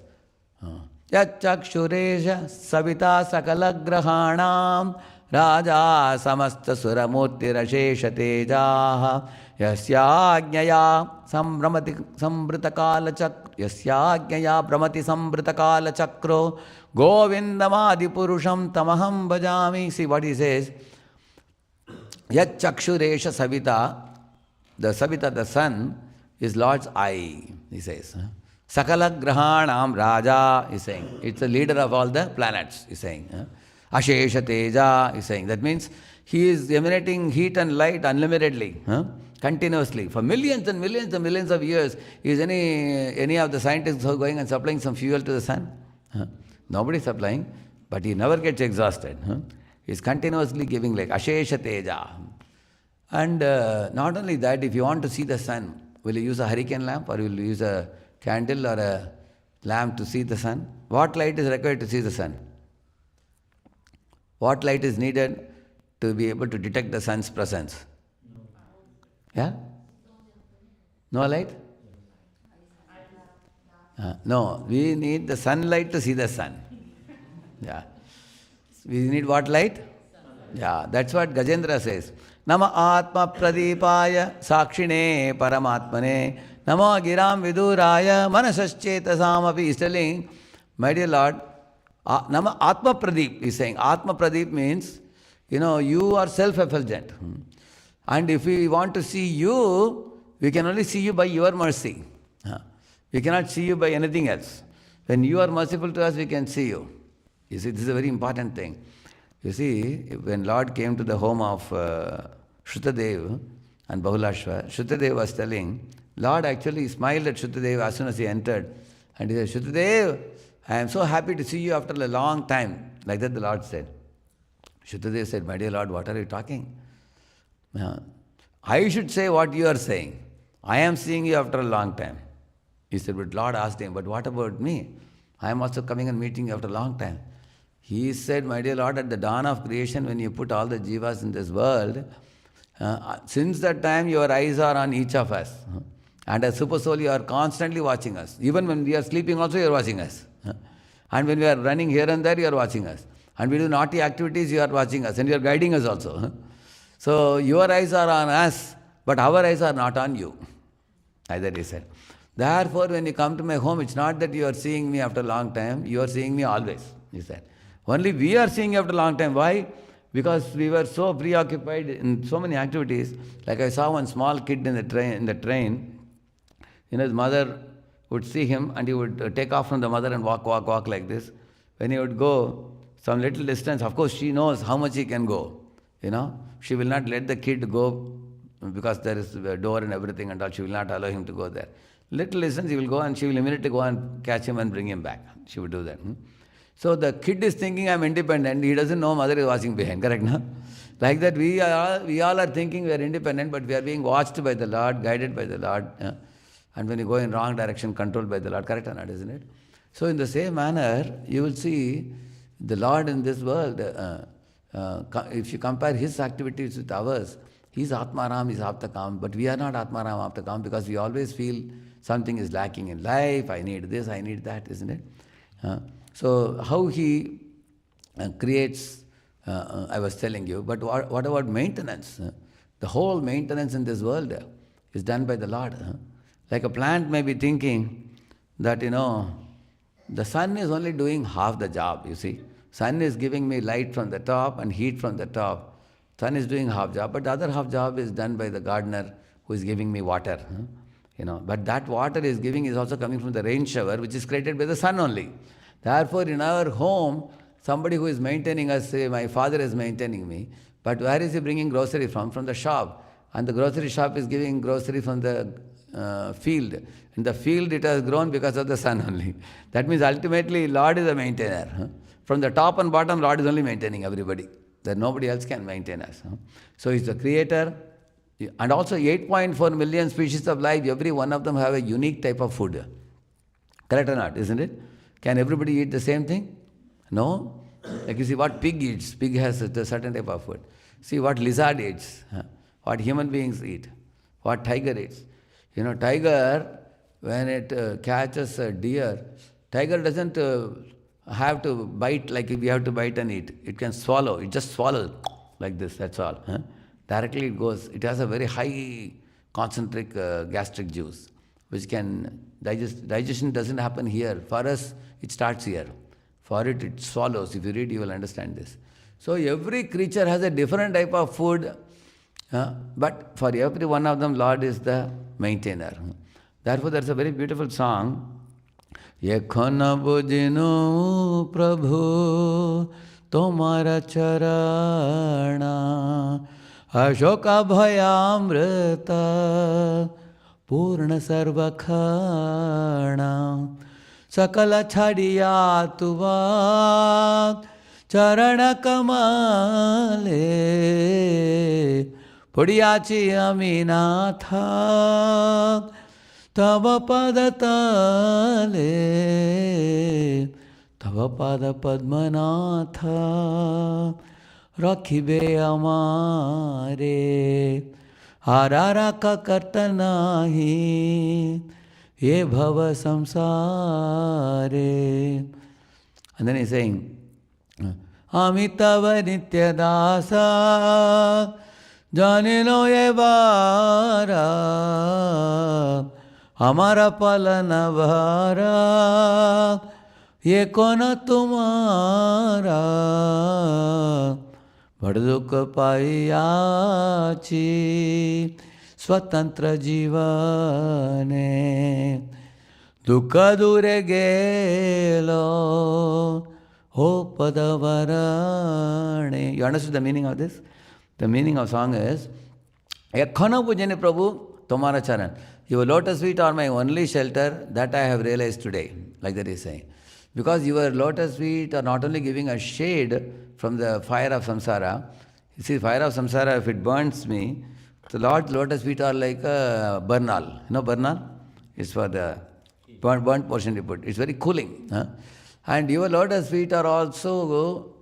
Yachakshuresha savita sakalagrahanam raja samasta suramurti rashesha tejaha yasyajnaya sambritakala chakro govindamadi purusham tamaham bhajami. See what he says. Yat chakshuresha savita, the savita, the sun, is Lord's eye, he says. Sakala grahanam raja, he's saying. It's the leader of all the planets, he's saying. Ashesha teja, he's saying. That means he is emanating heat and light unlimitedly, continuously. For millions and millions and millions of years, is any of the scientists who are going and supplying some fuel to the sun? Nobody is supplying, but he never gets exhausted. He is continuously giving like Ashesha teja. And not only that, if you want to see the sun, will you use a hurricane lamp or will you use a candle or a lamp to see the sun? What light is required to see the sun? What light is needed to be able to detect the sun's presence? Yeah? No light? No, we need the sunlight to see the sun. Yeah. We need what light? Yeah, that's what Gajendra says. Nama Atma Pradipaya Sakshine Paramatmane Namo Giram Viduraya Manasaschetasamapi. He's telling, my dear Lord, Nama Atma Pradip, he's saying. Atma Pradip means, you are self-effulgent. And if we want to see you, we can only see you by your mercy. We cannot see you by anything else. When you are merciful to us, we can see you. You see, this is a very important thing. You see, when Lord came to the home of Shrutadev and Bahulashva, Shrutadev was telling, Lord actually smiled at Shrutadev as soon as he entered. And he said, Shrutadev, I am so happy to see you after a long time. Like that the Lord said. Shrutadev said, my dear Lord, what are you talking? I should say what you are saying. I am seeing you after a long time. He said, but Lord asked him, but what about me? I am also coming and meeting you after a long time. He said, my dear Lord, at the dawn of creation, when you put all the jivas in this world, since that time your eyes are on each of us. And as super soul, you are constantly watching us. Even when we are sleeping also, you are watching us. And when we are running here and there, you are watching us. And we do naughty activities, you are watching us. And you are guiding us also. So your eyes are on us, but our eyes are not on you. Either he said. Therefore, when you come to my home, it's not that you are seeing me after a long time, you are seeing me always, he said. Only we are seeing you after a long time. Why? Because we were so preoccupied in so many activities. Like I saw one small kid in the train. His mother would see him and he would take off from the mother and walk like this. When he would go some little distance, of course she knows how much he can go. She will not let the kid go because there is a door and everything and all. She will not allow him to go there. Little distance he will go and she will immediately go and catch him and bring him back. She would do that. So the kid is thinking I am independent. He doesn't know mother is watching behind. Correct, no? Like that we all are thinking we are independent, but we are being watched by the Lord, guided by the Lord. And when you go in wrong direction, controlled by the Lord. Correct or not, isn't it? So in the same manner, you will see the Lord in this world. If you compare His activities with ours, He is Atmaram, He is Aptakam. But we are not Atmaram, Aptakam because we always feel something is lacking in life. I need this, I need that, isn't it? So how He creates, I was telling you, but what about maintenance? The whole maintenance in this world is done by the Lord. Like a plant may be thinking that, the sun is only doing half the job, you see. Sun is giving me light from the top and heat from the top. Sun is doing half job, but the other half job is done by the gardener who is giving me water. But that water is giving is also coming from the rain shower, which is created by the sun only. Therefore, in our home, somebody who is maintaining us, say my father is maintaining me, but where is he bringing grocery from? From the shop. And the grocery shop is giving grocery from the field. In the field it has grown because of the sun only. That means ultimately Lord is a maintainer. From the top and bottom, Lord is only maintaining everybody. That nobody else can maintain us. So He's the creator. And also 8.4 million species of life, every one of them have a unique type of food. Correct or not, isn't it? Can everybody eat the same thing? No. Like you see what pig eats. Pig has a certain type of food. See what lizard eats. What human beings eat. What tiger eats. Tiger, when it catches a deer, tiger doesn't have to bite like we have to bite and eat. It can swallow. It just swallows like this, that's all. Directly it goes. It has a very high concentric gastric juice, which can digest. Digestion doesn't happen here. For us, it starts here. For it, it swallows. If you read, you will understand this. So every creature has a different type of food, but for every one of them, Lord is the maintainer. Therefore, there's a very beautiful song. Yekhana bujinu Prabhu tomara charana Ashoka bhayamrita purna sarvakhana sakala chadiya tuva charana kamale pudiyachi aminatha tava padatale tava pada padmanatha rakhibe amare harara ka karta nahi ye bhava samsare. And then he's saying amitava nitya dasa janino ye vara hamara palana vara ye kona tumara bardukha paiyachi swatantra jivane dukha dure gelo ho padavarane. You understood the meaning of this? The meaning of song is Yakhana pujane Prabhu tomara charan. Your lotus feet are my only shelter, that I have realized today. Like that he is saying. Because your lotus feet are not only giving a shade from the fire of samsara. You see, fire of samsara, if it burns me, the Lord's lotus feet are like a burnal. You know burnal? It's for the burnt portion you put. It's very cooling. And your lotus feet are also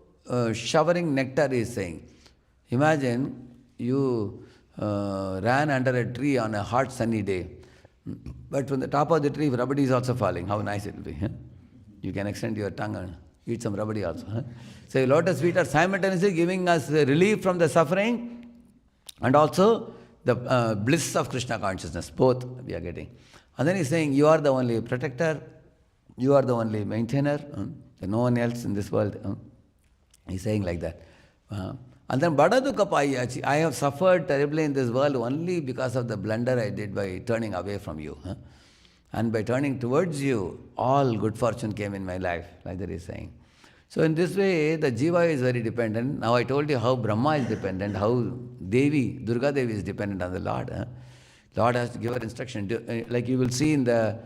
showering nectar, he is saying. Imagine you ran under a tree on a hot sunny day. But from the top of the tree, rabadi is also falling. How nice it will be. You can extend your tongue and eat some rabadi also. So lotus feet are simultaneously giving us relief from the suffering and also the bliss of Krishna consciousness. Both we are getting. And then he's saying, you are the only protector, you are the only maintainer, no one else in this world. He's saying like that. And then Bada Dukha Paiyachi, I have suffered terribly in this world only because of the blunder I did by turning away from you. And by turning towards you, all good fortune came in my life, like that he's saying. So in this way, the Jiva is very dependent. Now I told you how Brahma is dependent, how Devi, Durga Devi is dependent on the Lord. Lord has to give her instruction. Like you will see in the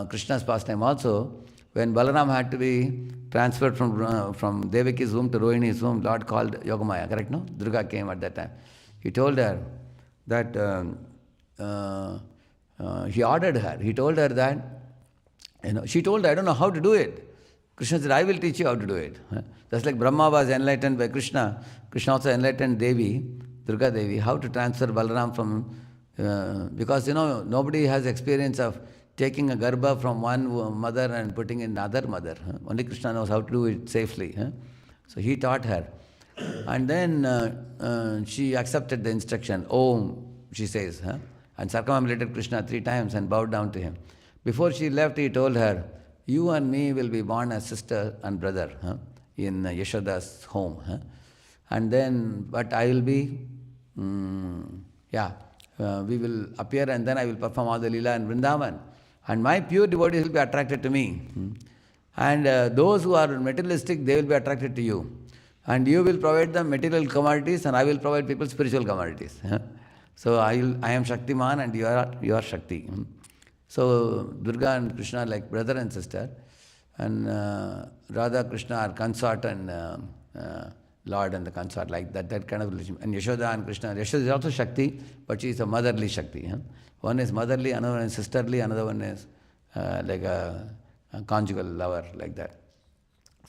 Krishna's pastime also, when Balaram had to be transferred from Devaki's womb to Rohini's womb, Lord called Yogamaya, correct, no? Durga came at that time. He told her that, he ordered her, he told her that, she told her, I don't know how to do it. Krishna said, I will teach you how to do it. Just like Brahma was enlightened by Krishna, Krishna also enlightened Devi, Durga Devi, how to transfer Balaram from, because nobody has experience of taking a garbha from one mother and putting in another mother. Only Krishna knows how to do it safely. So he taught her. And then she accepted the instruction. Om, she says, and circumambulated Krishna 3 times and bowed down to him. Before she left, he told her, you and me will be born as sister and brother in Yashoda's home. And then, but I will be, we will appear and then I will perform all the Leela in Vrindavan. And my pure devotees will be attracted to me. And those who are materialistic, they will be attracted to you. And you will provide them material commodities and I will provide people spiritual commodities. So I am Shaktiman and you are Shakti. So Durga and Krishna are like brother and sister. And Radha, Krishna are consort and Lord and the consort, like that kind of relationship. And Yashoda and Krishna, Yashoda is also Shakti, but she is a motherly Shakti. One is motherly, another one is sisterly, another one is like a conjugal lover, like that.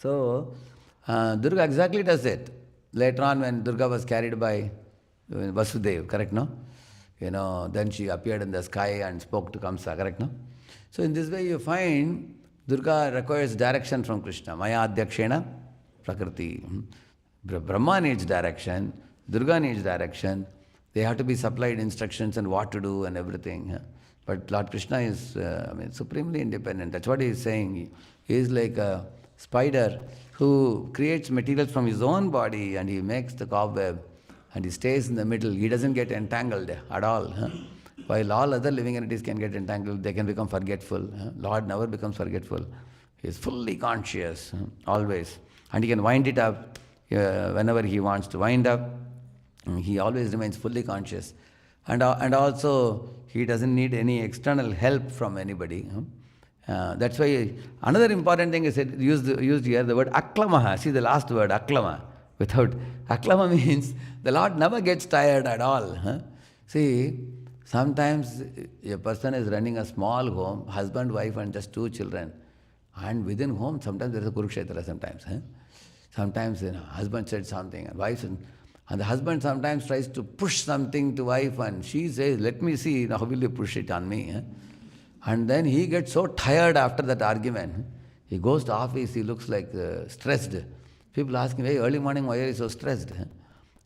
So Durga exactly does it. Later on when Durga was carried by Vasudeva, correct, no? Then she appeared in the sky and spoke to Kamsa, correct, no? So in this way you find Durga requires direction from Krishna. Maya Adhyakshena Prakriti. Brahma needs direction, Durga needs direction. They have to be supplied instructions and what to do and everything. But Lord Krishna is supremely independent. That's what he is saying. He is like a spider who creates materials from his own body and he makes the cobweb and he stays in the middle. He doesn't get entangled at all. While all other living entities can get entangled, they can become forgetful. Lord never becomes forgetful. He is fully conscious, always. And he can wind it up whenever he wants to wind up. He always remains fully conscious. And also, he doesn't need any external help from anybody. That's why another important thing is used here, the word aklamaha. See the last word, aklama. Aklama means the Lord never gets tired at all. See, sometimes a person is running a small home, husband, wife and just 2 children. And within home, sometimes there is a Kurukshetra sometimes. Sometimes husband said something and wife said, and the husband sometimes tries to push something to wife and she says, let me see, how will you push it on me? And then he gets so tired after that argument. He goes to office, he looks like stressed. People ask him, hey, early morning, why are you so stressed?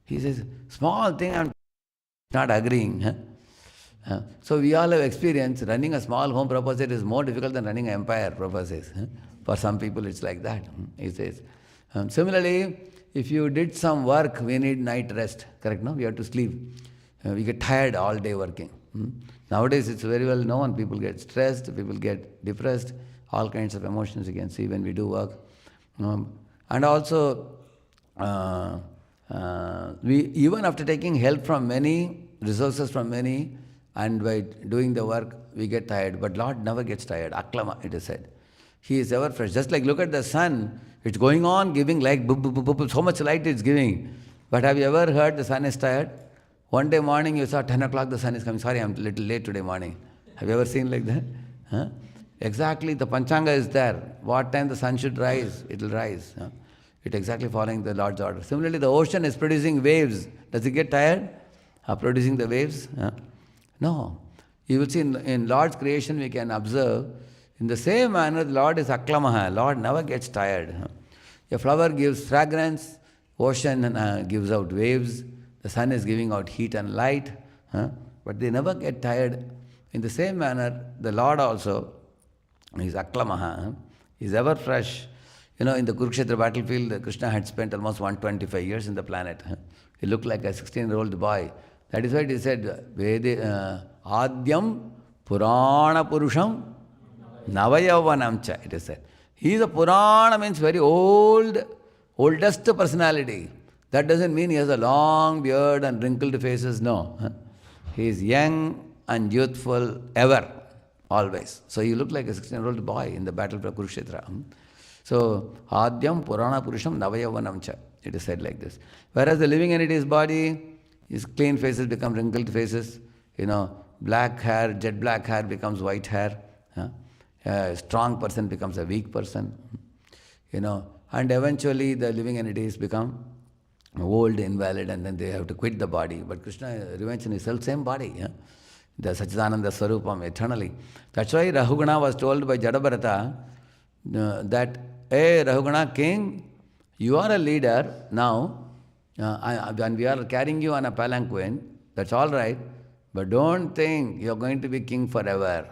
He says, small thing, I'm not agreeing. So we all have experience, running a small home, Prabhupada said, is more difficult than running an empire, Prabhupada says. For some people it's like that, he says. Similarly, if you did some work, we need night rest, correct, no? We have to sleep. We get tired all day working. Nowadays it's very well known, people get stressed, people get depressed, all kinds of emotions you can see when we do work. And also, we even after taking help from many, resources from many, and by doing the work, we get tired. But Lord never gets tired. Aklama, it is said. He is ever fresh. Just like look at the sun, it's going on giving light, so much light it's giving. But have you ever heard the sun is tired? One day morning you saw 10 o'clock the sun is coming. Sorry, I'm a little late today morning. Have you ever seen like that? Exactly, the Panchanga is there. What time the sun should rise, it will rise. It exactly following the Lord's order. Similarly, the ocean is producing waves. Does it get tired of producing the waves? No. You will see in Lord's creation we can observe, in the same manner the Lord is aklamaha. Lord never gets tired. A flower gives fragrance, ocean gives out waves, the sun is giving out heat and light, but they never get tired. In the same manner, the Lord also is aklamaha. He is ever fresh. In the Kurukshetra battlefield, Krishna had spent almost 125 years in the planet. He looked like a 16-year-old boy. That is why it is said, Adyam Purana Purusham Navayavanamcha, it is said. He is a Purana, means very old, oldest personality. That doesn't mean he has a long beard and wrinkled faces, no. He is young and youthful ever, always. So he looked like a 16-year-old boy in the battle of Kurukshetra. So, Adyam Purana Purusham Navayavanamcha, it is said like this. Whereas the living entity's body, his clean faces become wrinkled faces, black hair, jet black hair becomes white hair, a strong person becomes a weak person, and eventually the living entities become old, invalid, and then they have to quit the body. But Krishna remains in his same body, the Sachidananda Swarupam, eternally. That's why Rahugana was told by Jadabharata that, hey Rahugana king, you are a leader now, and we are carrying you on a palanquin, that's all right, but don't think you are going to be king forever.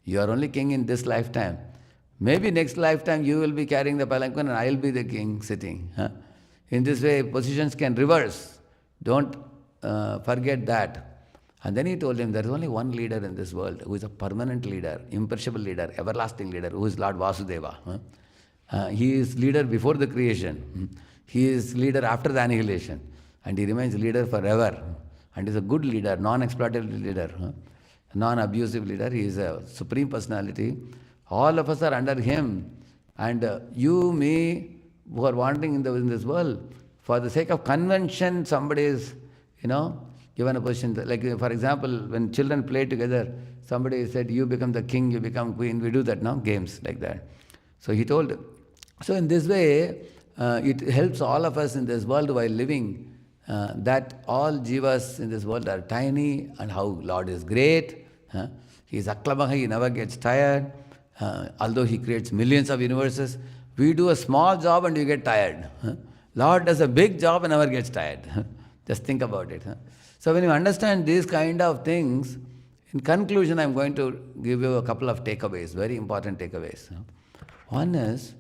You are only king in this lifetime. Maybe next lifetime you will be carrying the palanquin and I will be the king sitting. In this way, positions can reverse. Don't forget that. And then he told him, there is only one leader in this world who is a permanent leader, imperishable leader, everlasting leader, who is Lord Vasudeva. He is leader before the creation. He is leader after the annihilation. And he remains leader forever. And is a good leader, non-exploitative leader, non-abusive leader. He is a supreme personality. All of us are under him. And you, me, who are wandering in this world, for the sake of convention, somebody is, given a position. Like, for example, when children play together, somebody said, you become the king, you become queen. We do that now, games like that. So he told, so in this way, it helps all of us in this world while living, that all jivas in this world are tiny and how Lord is great. He is Aklamaha, he never gets tired. Although he creates millions of universes, we do a small job and you get tired. Lord does a big job and never gets tired. Just think about it. So when you understand these kind of things, in conclusion, I'm going to give you a couple of takeaways, very important takeaways. One is,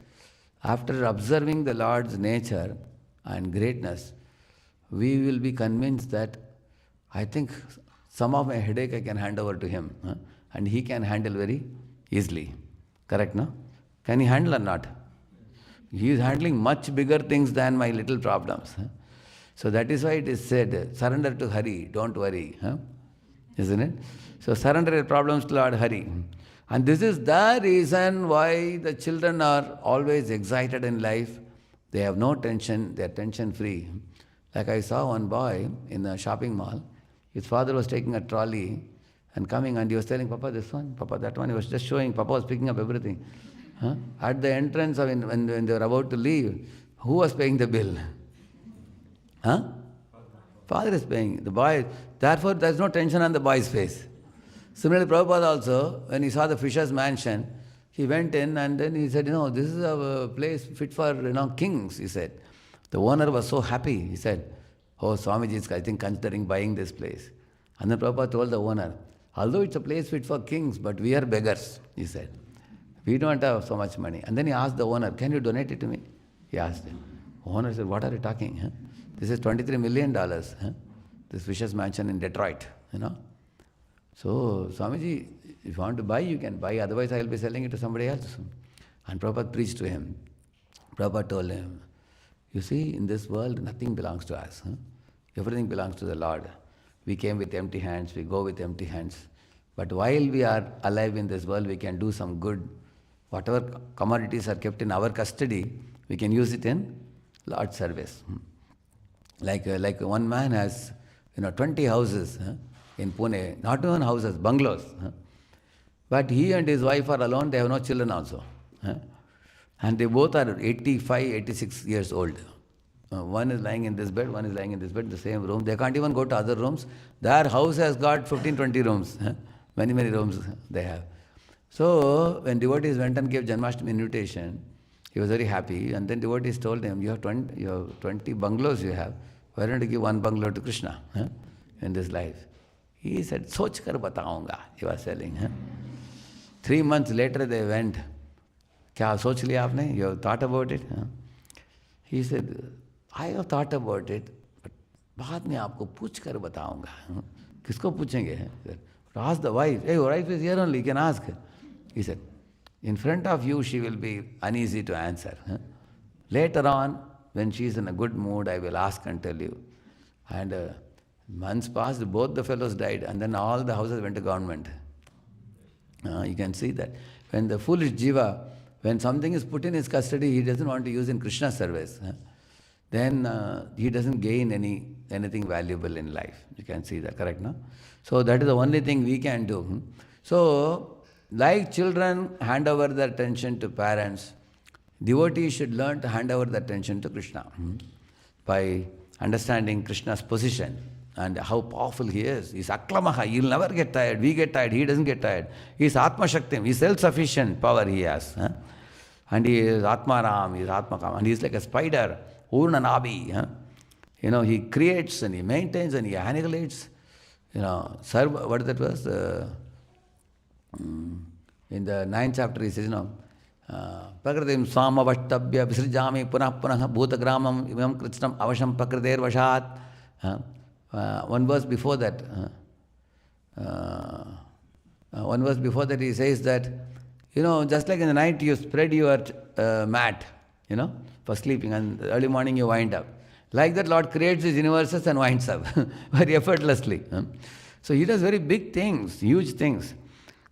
after observing the Lord's nature and greatness, we will be convinced that I think some of my headache I can hand over to him, and he can handle very easily. Correct, no? Can he handle or not? He is handling much bigger things than my little problems. So that is why it is said, surrender to Hari, don't worry. Isn't it? So surrender your problems to Lord Hari. And this is the reason why the children are always excited in life. They have no tension, they are tension free. Like I saw one boy in a shopping mall. His father was taking a trolley and coming, and he was telling, Papa this one, Papa that one. He was just showing, Papa was picking up everything. At the entrance, when they were about to leave, who was paying the bill? Father is paying. The boy, therefore there is no tension on the boy's face. Similarly, Prabhupada also, when he saw the fisher's mansion, he went in and then he said, this is a place fit for kings, he said. The owner was so happy. He said, oh, Swamiji is, I think, considering buying this place. And then Prabhupada told the owner, although it's a place fit for kings, but we are beggars, he said. We don't have so much money. And then he asked the owner, can you donate it to me? He asked him. The owner said, what are you talking? This is $23 million, this fisher's mansion in Detroit, So, Swamiji, if you want to buy, you can buy. Otherwise, I will be selling it to somebody else. And Prabhupada preached to him. Prabhupada told him, you see, in this world, nothing belongs to us. Everything belongs to the Lord. We came with empty hands, we go with empty hands. But while we are alive in this world, we can do some good. Whatever commodities are kept in our custody, we can use it in Lord's service. Like one man has 20 houses in Pune, not even houses, bungalows. But he and his wife are alone, they have no children also. And they both are 85, 86 years old. One is lying in this bed, one is lying in this bed, the same room. They can't even go to other rooms. Their house has got 15, 20 rooms. Many, many rooms they have. So, when devotees went and gave Janmashtami invitation, he was very happy. And then devotees told him, you have 20 bungalows you have. Why don't you give one bungalow to Krishna in this life? He said, soch kar bataunga, he was telling. 3 months later they went. Kya soch liya aapne? You have thought about it? He said, I have thought about it, but बाद में आपको पूछ कर बताऊंगा. किसको पूछेंगे? Ask the wife. Hey, your wife is here only, you can ask her. He said, in front of you she will be uneasy to answer. Later on, when she is in a good mood, I will ask and tell you. And months passed, both the fellows died, and then all the houses went to government. You can see that. When the foolish jiva, when something is put in his custody, he doesn't want to use in Krishna's service. Then he doesn't gain anything valuable in life. You can see that, correct, no? So that is the only thing we can do. So, like children hand over their attention to parents, devotees should learn to hand over their attention to Krishna by understanding Krishna's position and how powerful he is. He is Aklamaha, he will never get tired. We get tired, he doesn't get tired. He is Atma Shaktim, he is self-sufficient power he has. And he is Atmaram, he is Atmakam, and he is like a spider, Urnanabi. He creates and he maintains and he annihilates. What that was? In the 9th chapter he says, Prakritim swamavashtabhya visrijami punah punah bhutagramam imam kritsnam avasham prakriter vashat. One verse before that, he says that, just like in the night you spread your mat, for sleeping, and early morning you wind up. Like that, Lord creates these universes and winds up very effortlessly. So He does very big things, huge things.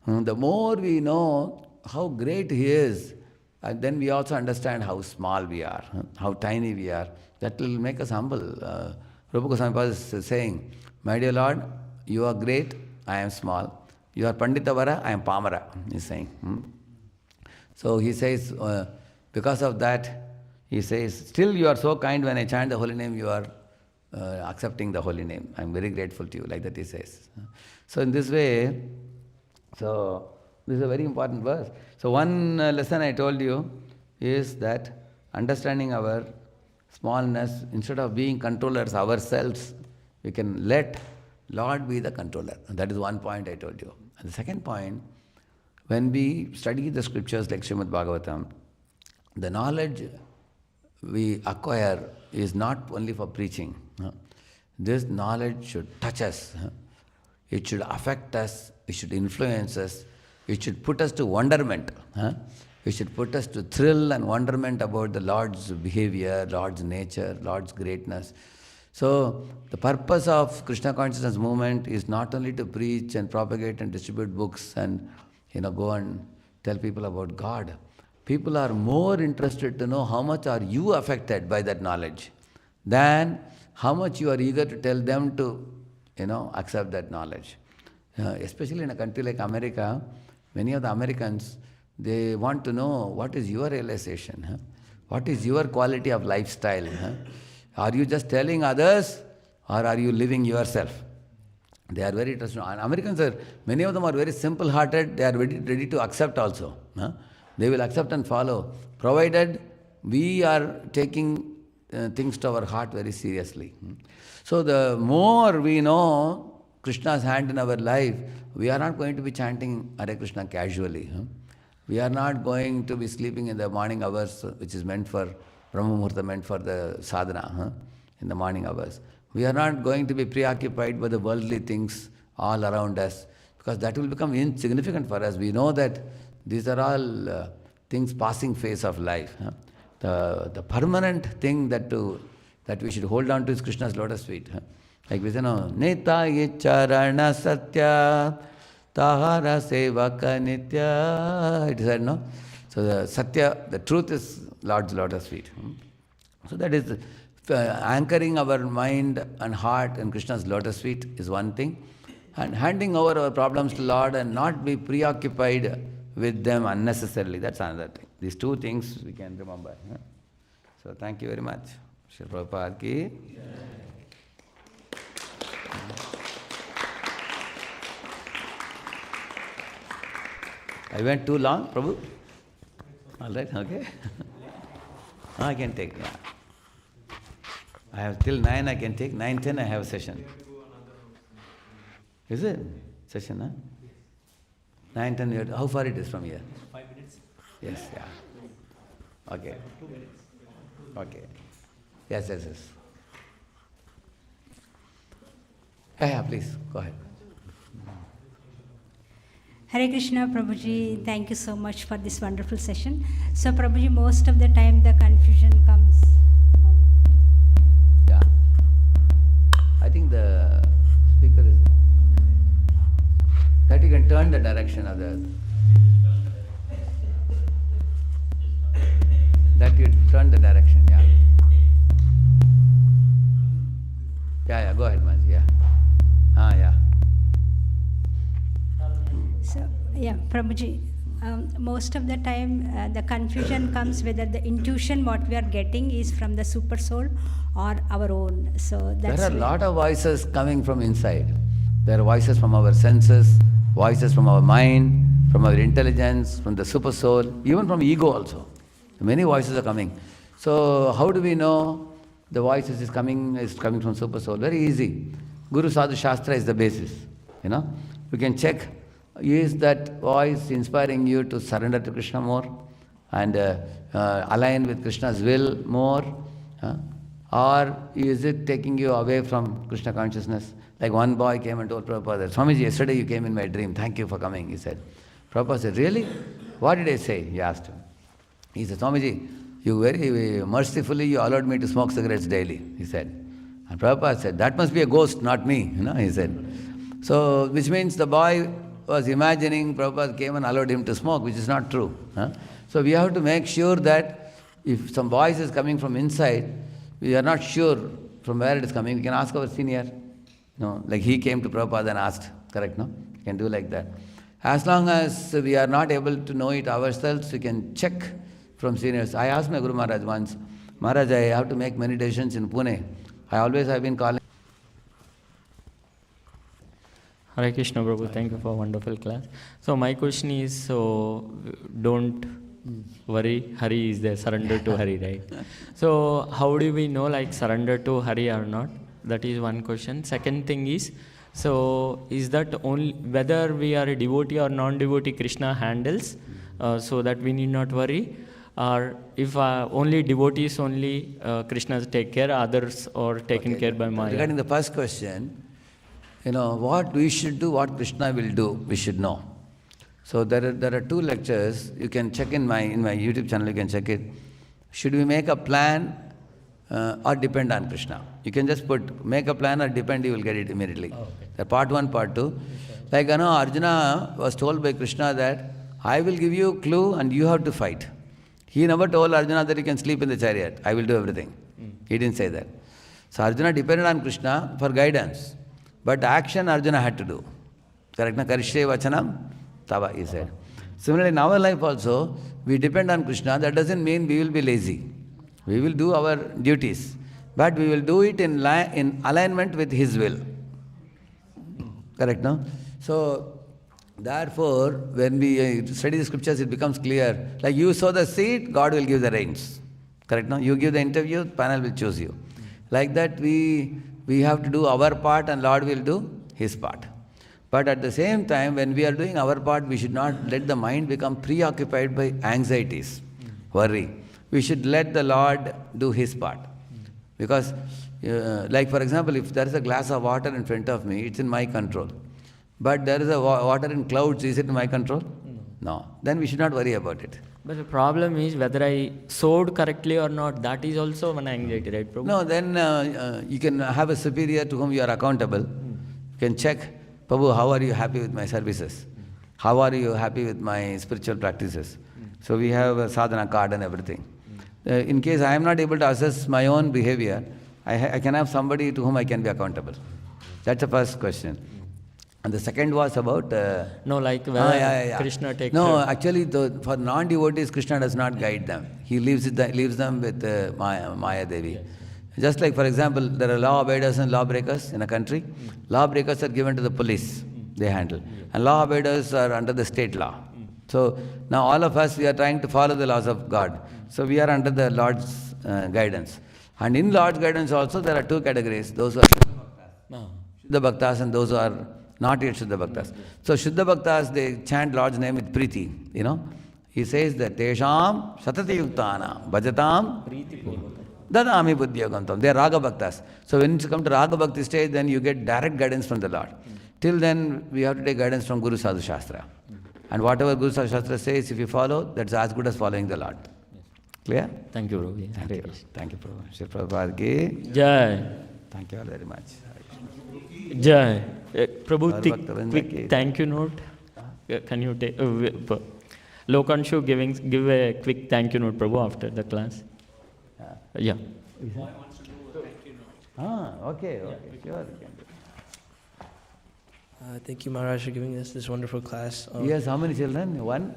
The more we know how great He is, and then we also understand how small we are, how tiny we are. That will make us humble. Rupa Goswami is saying, my dear Lord, you are great, I am small. You are Panditavara, I am Pamara, he's saying. So he says, because of that, he says, still you are so kind when I chant the holy name, you are accepting the holy name. I am very grateful to you, like that he says. So in this way, this is a very important verse. So one lesson I told you is that understanding our smallness, instead of being controllers ourselves, we can let Lord be the controller. And that is one point I told you. And the second point, when we study the scriptures like Srimad Bhagavatam, the knowledge we acquire is not only for preaching. This knowledge should touch us. It should affect us. It should influence us. It should put us to wonderment. It should put us to thrill and wonderment about the Lord's behavior, Lord's nature, Lord's greatness. So the purpose of Krishna consciousness movement is not only to preach and propagate and distribute books and go and tell people about God. People are more interested to know how much are you affected by that knowledge than how much you are eager to tell them to accept that knowledge. Especially in a country like America, many of the Americans, they want to know what is your realization, what is your quality of lifestyle. Are you just telling others or are you living yourself? They are very interested. And Americans many of them are very simple-hearted, they are ready to accept also. They will accept and follow, provided we are taking things to our heart very seriously. So the more we know Krishna's hand in our life, we are not going to be chanting Hare Krishna casually. We are not going to be sleeping in the morning hours, which is meant for Brahma Muhurta, meant for the sadhana, in the morning hours. We are not going to be preoccupied by the worldly things all around us, because that will become insignificant for us. We know that these are all things passing phase of life. The permanent thing that we should hold on to is Krishna's lotus feet. Like we say, Neta Charana Satya Tahara Sevaka Nitya. It is said, no? So the Satya, the truth is Lord's lotus feet. So that is anchoring our mind and heart in Krishna's lotus feet is one thing. And handing over our problems to Lord and not be preoccupied with them unnecessarily, that's another thing. These two things we can remember. So thank you very much. Shri Prabhupada ki. I went too long, Prabhu? All right, okay. I can take, yeah. I have till 9 I can take. 9:10 I have a session. Is it? Session, huh? 9:10, how far it is from here? 5 minutes. Yes, yeah. Okay. 2 minutes. Okay. Yes. Yeah, please, go ahead. Hare Krishna, Prabhuji, thank you so much for this wonderful session. So Prabhuji, most of the time the confusion comes. Yeah. I think the speaker is... That you can turn the direction of the... That you turn the direction, yeah. Yeah, go ahead, Manji, yeah. Yeah. So, yeah, Prabhuji, most of the time the confusion comes whether the intuition what we are getting is from the super soul or our own. So that's there are a lot of voices coming from inside. There are voices from our senses, voices from our mind, from our intelligence, from the super soul, even from ego also. Many voices are coming. So how do we know the voices is coming from super soul? Very easy. Guru Sadhu Shastra is the basis. You can check, is that voice inspiring you to surrender to Krishna more? and align with Krishna's will more? Or is it taking you away from Krishna consciousness? Like one boy came and told Prabhupada, Swamiji, yesterday you came in my dream, thank you for coming, he said. Prabhupada said, really? What did I say? He asked him. He said, Swamiji, you very mercifully you allowed me to smoke cigarettes daily, he said. And Prabhupada said, that must be a ghost, not me, he said. So, which means the boy was imagining Prabhupada came and allowed him to smoke, which is not true. So we have to make sure that if some voice is coming from inside, we are not sure from where it is coming, we can ask our senior. Like he came to Prabhupada and asked, correct, no? You can do like that. As long as we are not able to know it ourselves, we can check from seniors. I asked my Guru Maharaj once, Maharaj, I have to make many decisions in Pune. I always have been calling. Hare Krishna, Prabhu. Thank you for a wonderful class. So my question is, don't worry, Hari is there, surrender to Hari, right? So how do we know like surrender to Hari or not? That is one question. Second thing is, so is that only whether we are a devotee or non-devotee Krishna handles, so that we need not worry? Or if only devotees only Krishna take care, others are taken care by Maya? Regarding the first question, what we should do, what Krishna will do, we should know. So there are two lectures, you can check in my YouTube channel, you can check it. Should we make a plan or depend on Krishna? You can just put, make a plan or depend, you will get it immediately. The part 1, part 2. Like Arjuna was told by Krishna that, I will give you a clue and you have to fight. He never told Arjuna that you can sleep in the chariot, I will do everything. He didn't say that. So Arjuna depended on Krishna for guidance. But action Arjuna had to do. Correct? Na? Karishye vachanam tava, he said. Similarly, in our life also, we depend on Krishna. That doesn't mean we will be lazy. We will do our duties. But we will do it in alignment with His will. Correct, no? So, therefore, when we study the scriptures, it becomes clear. Like you sow the seed, God will give the rains. Correct, no? You give the interview, panel will choose you. Like that, we have to do our part and Lord will do His part. But at the same time, when we are doing our part, we should not let the mind become preoccupied by anxieties, worry. We should let the Lord do His part. Because, like for example, if there is a glass of water in front of me, it's in my control. But there is a water in clouds, is it in my control? No. Then we should not worry about it. But the problem is whether I sowed correctly or not, that is also one anxiety, right, Prabhu? No, then you can have a superior to whom you are accountable. You can check, Prabhu, how are you happy with my services? How are you happy with my spiritual practices? So we have a sadhana card and everything. In case I am not able to assess my own behavior, I can have somebody to whom I can be accountable. That's the first question. And the second was about... no, like whether Krishna takes... No, actually for non-devotees, Krishna does not guide them. He leaves them with Maya Devi. Yes. Just like, for example, there are law-abiders and law-breakers in a country. Law-breakers are given to the police, they handle. And law-abiders are under the state law. So now all of us, we are trying to follow the laws of God. So we are under the Lord's guidance. And in Lord's guidance also, there are two categories. Those who are Shuddha Bhaktas and those who are not yet Shuddha Bhaktas. So Shuddha Bhaktas, they chant Lord's name with Priti, He says that Tesham Satati Yuktana Bhajatam Dadami Buddhyagantam. They are Raga Bhaktas. So when you come to Raga Bhakti stage, then you get direct guidance from the Lord. Till then, we have to take guidance from Guru Sadhu Shastra. And whatever Guru Sadhu Shastra says, if you follow, that's as good as following the Lord. Clear? Thank you, Prabhu. Thank you, Prabhu. Shri Prabhupada ki Jai. Thank you all very much. Jai. Prabhu, quick thank you note. Can you take... Lokanshu give a quick thank you note, Prabhu, after the class. Yeah. Okay. Sure. Thank you, Maharaj, for giving us this wonderful class. Yes, how many children? 1?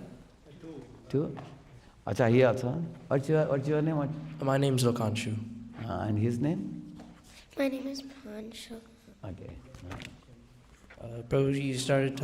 2? Acha, he also. What's your name? My name is Lokanshu. And his name? My name is Panshu. Okay. Prabhuji, you started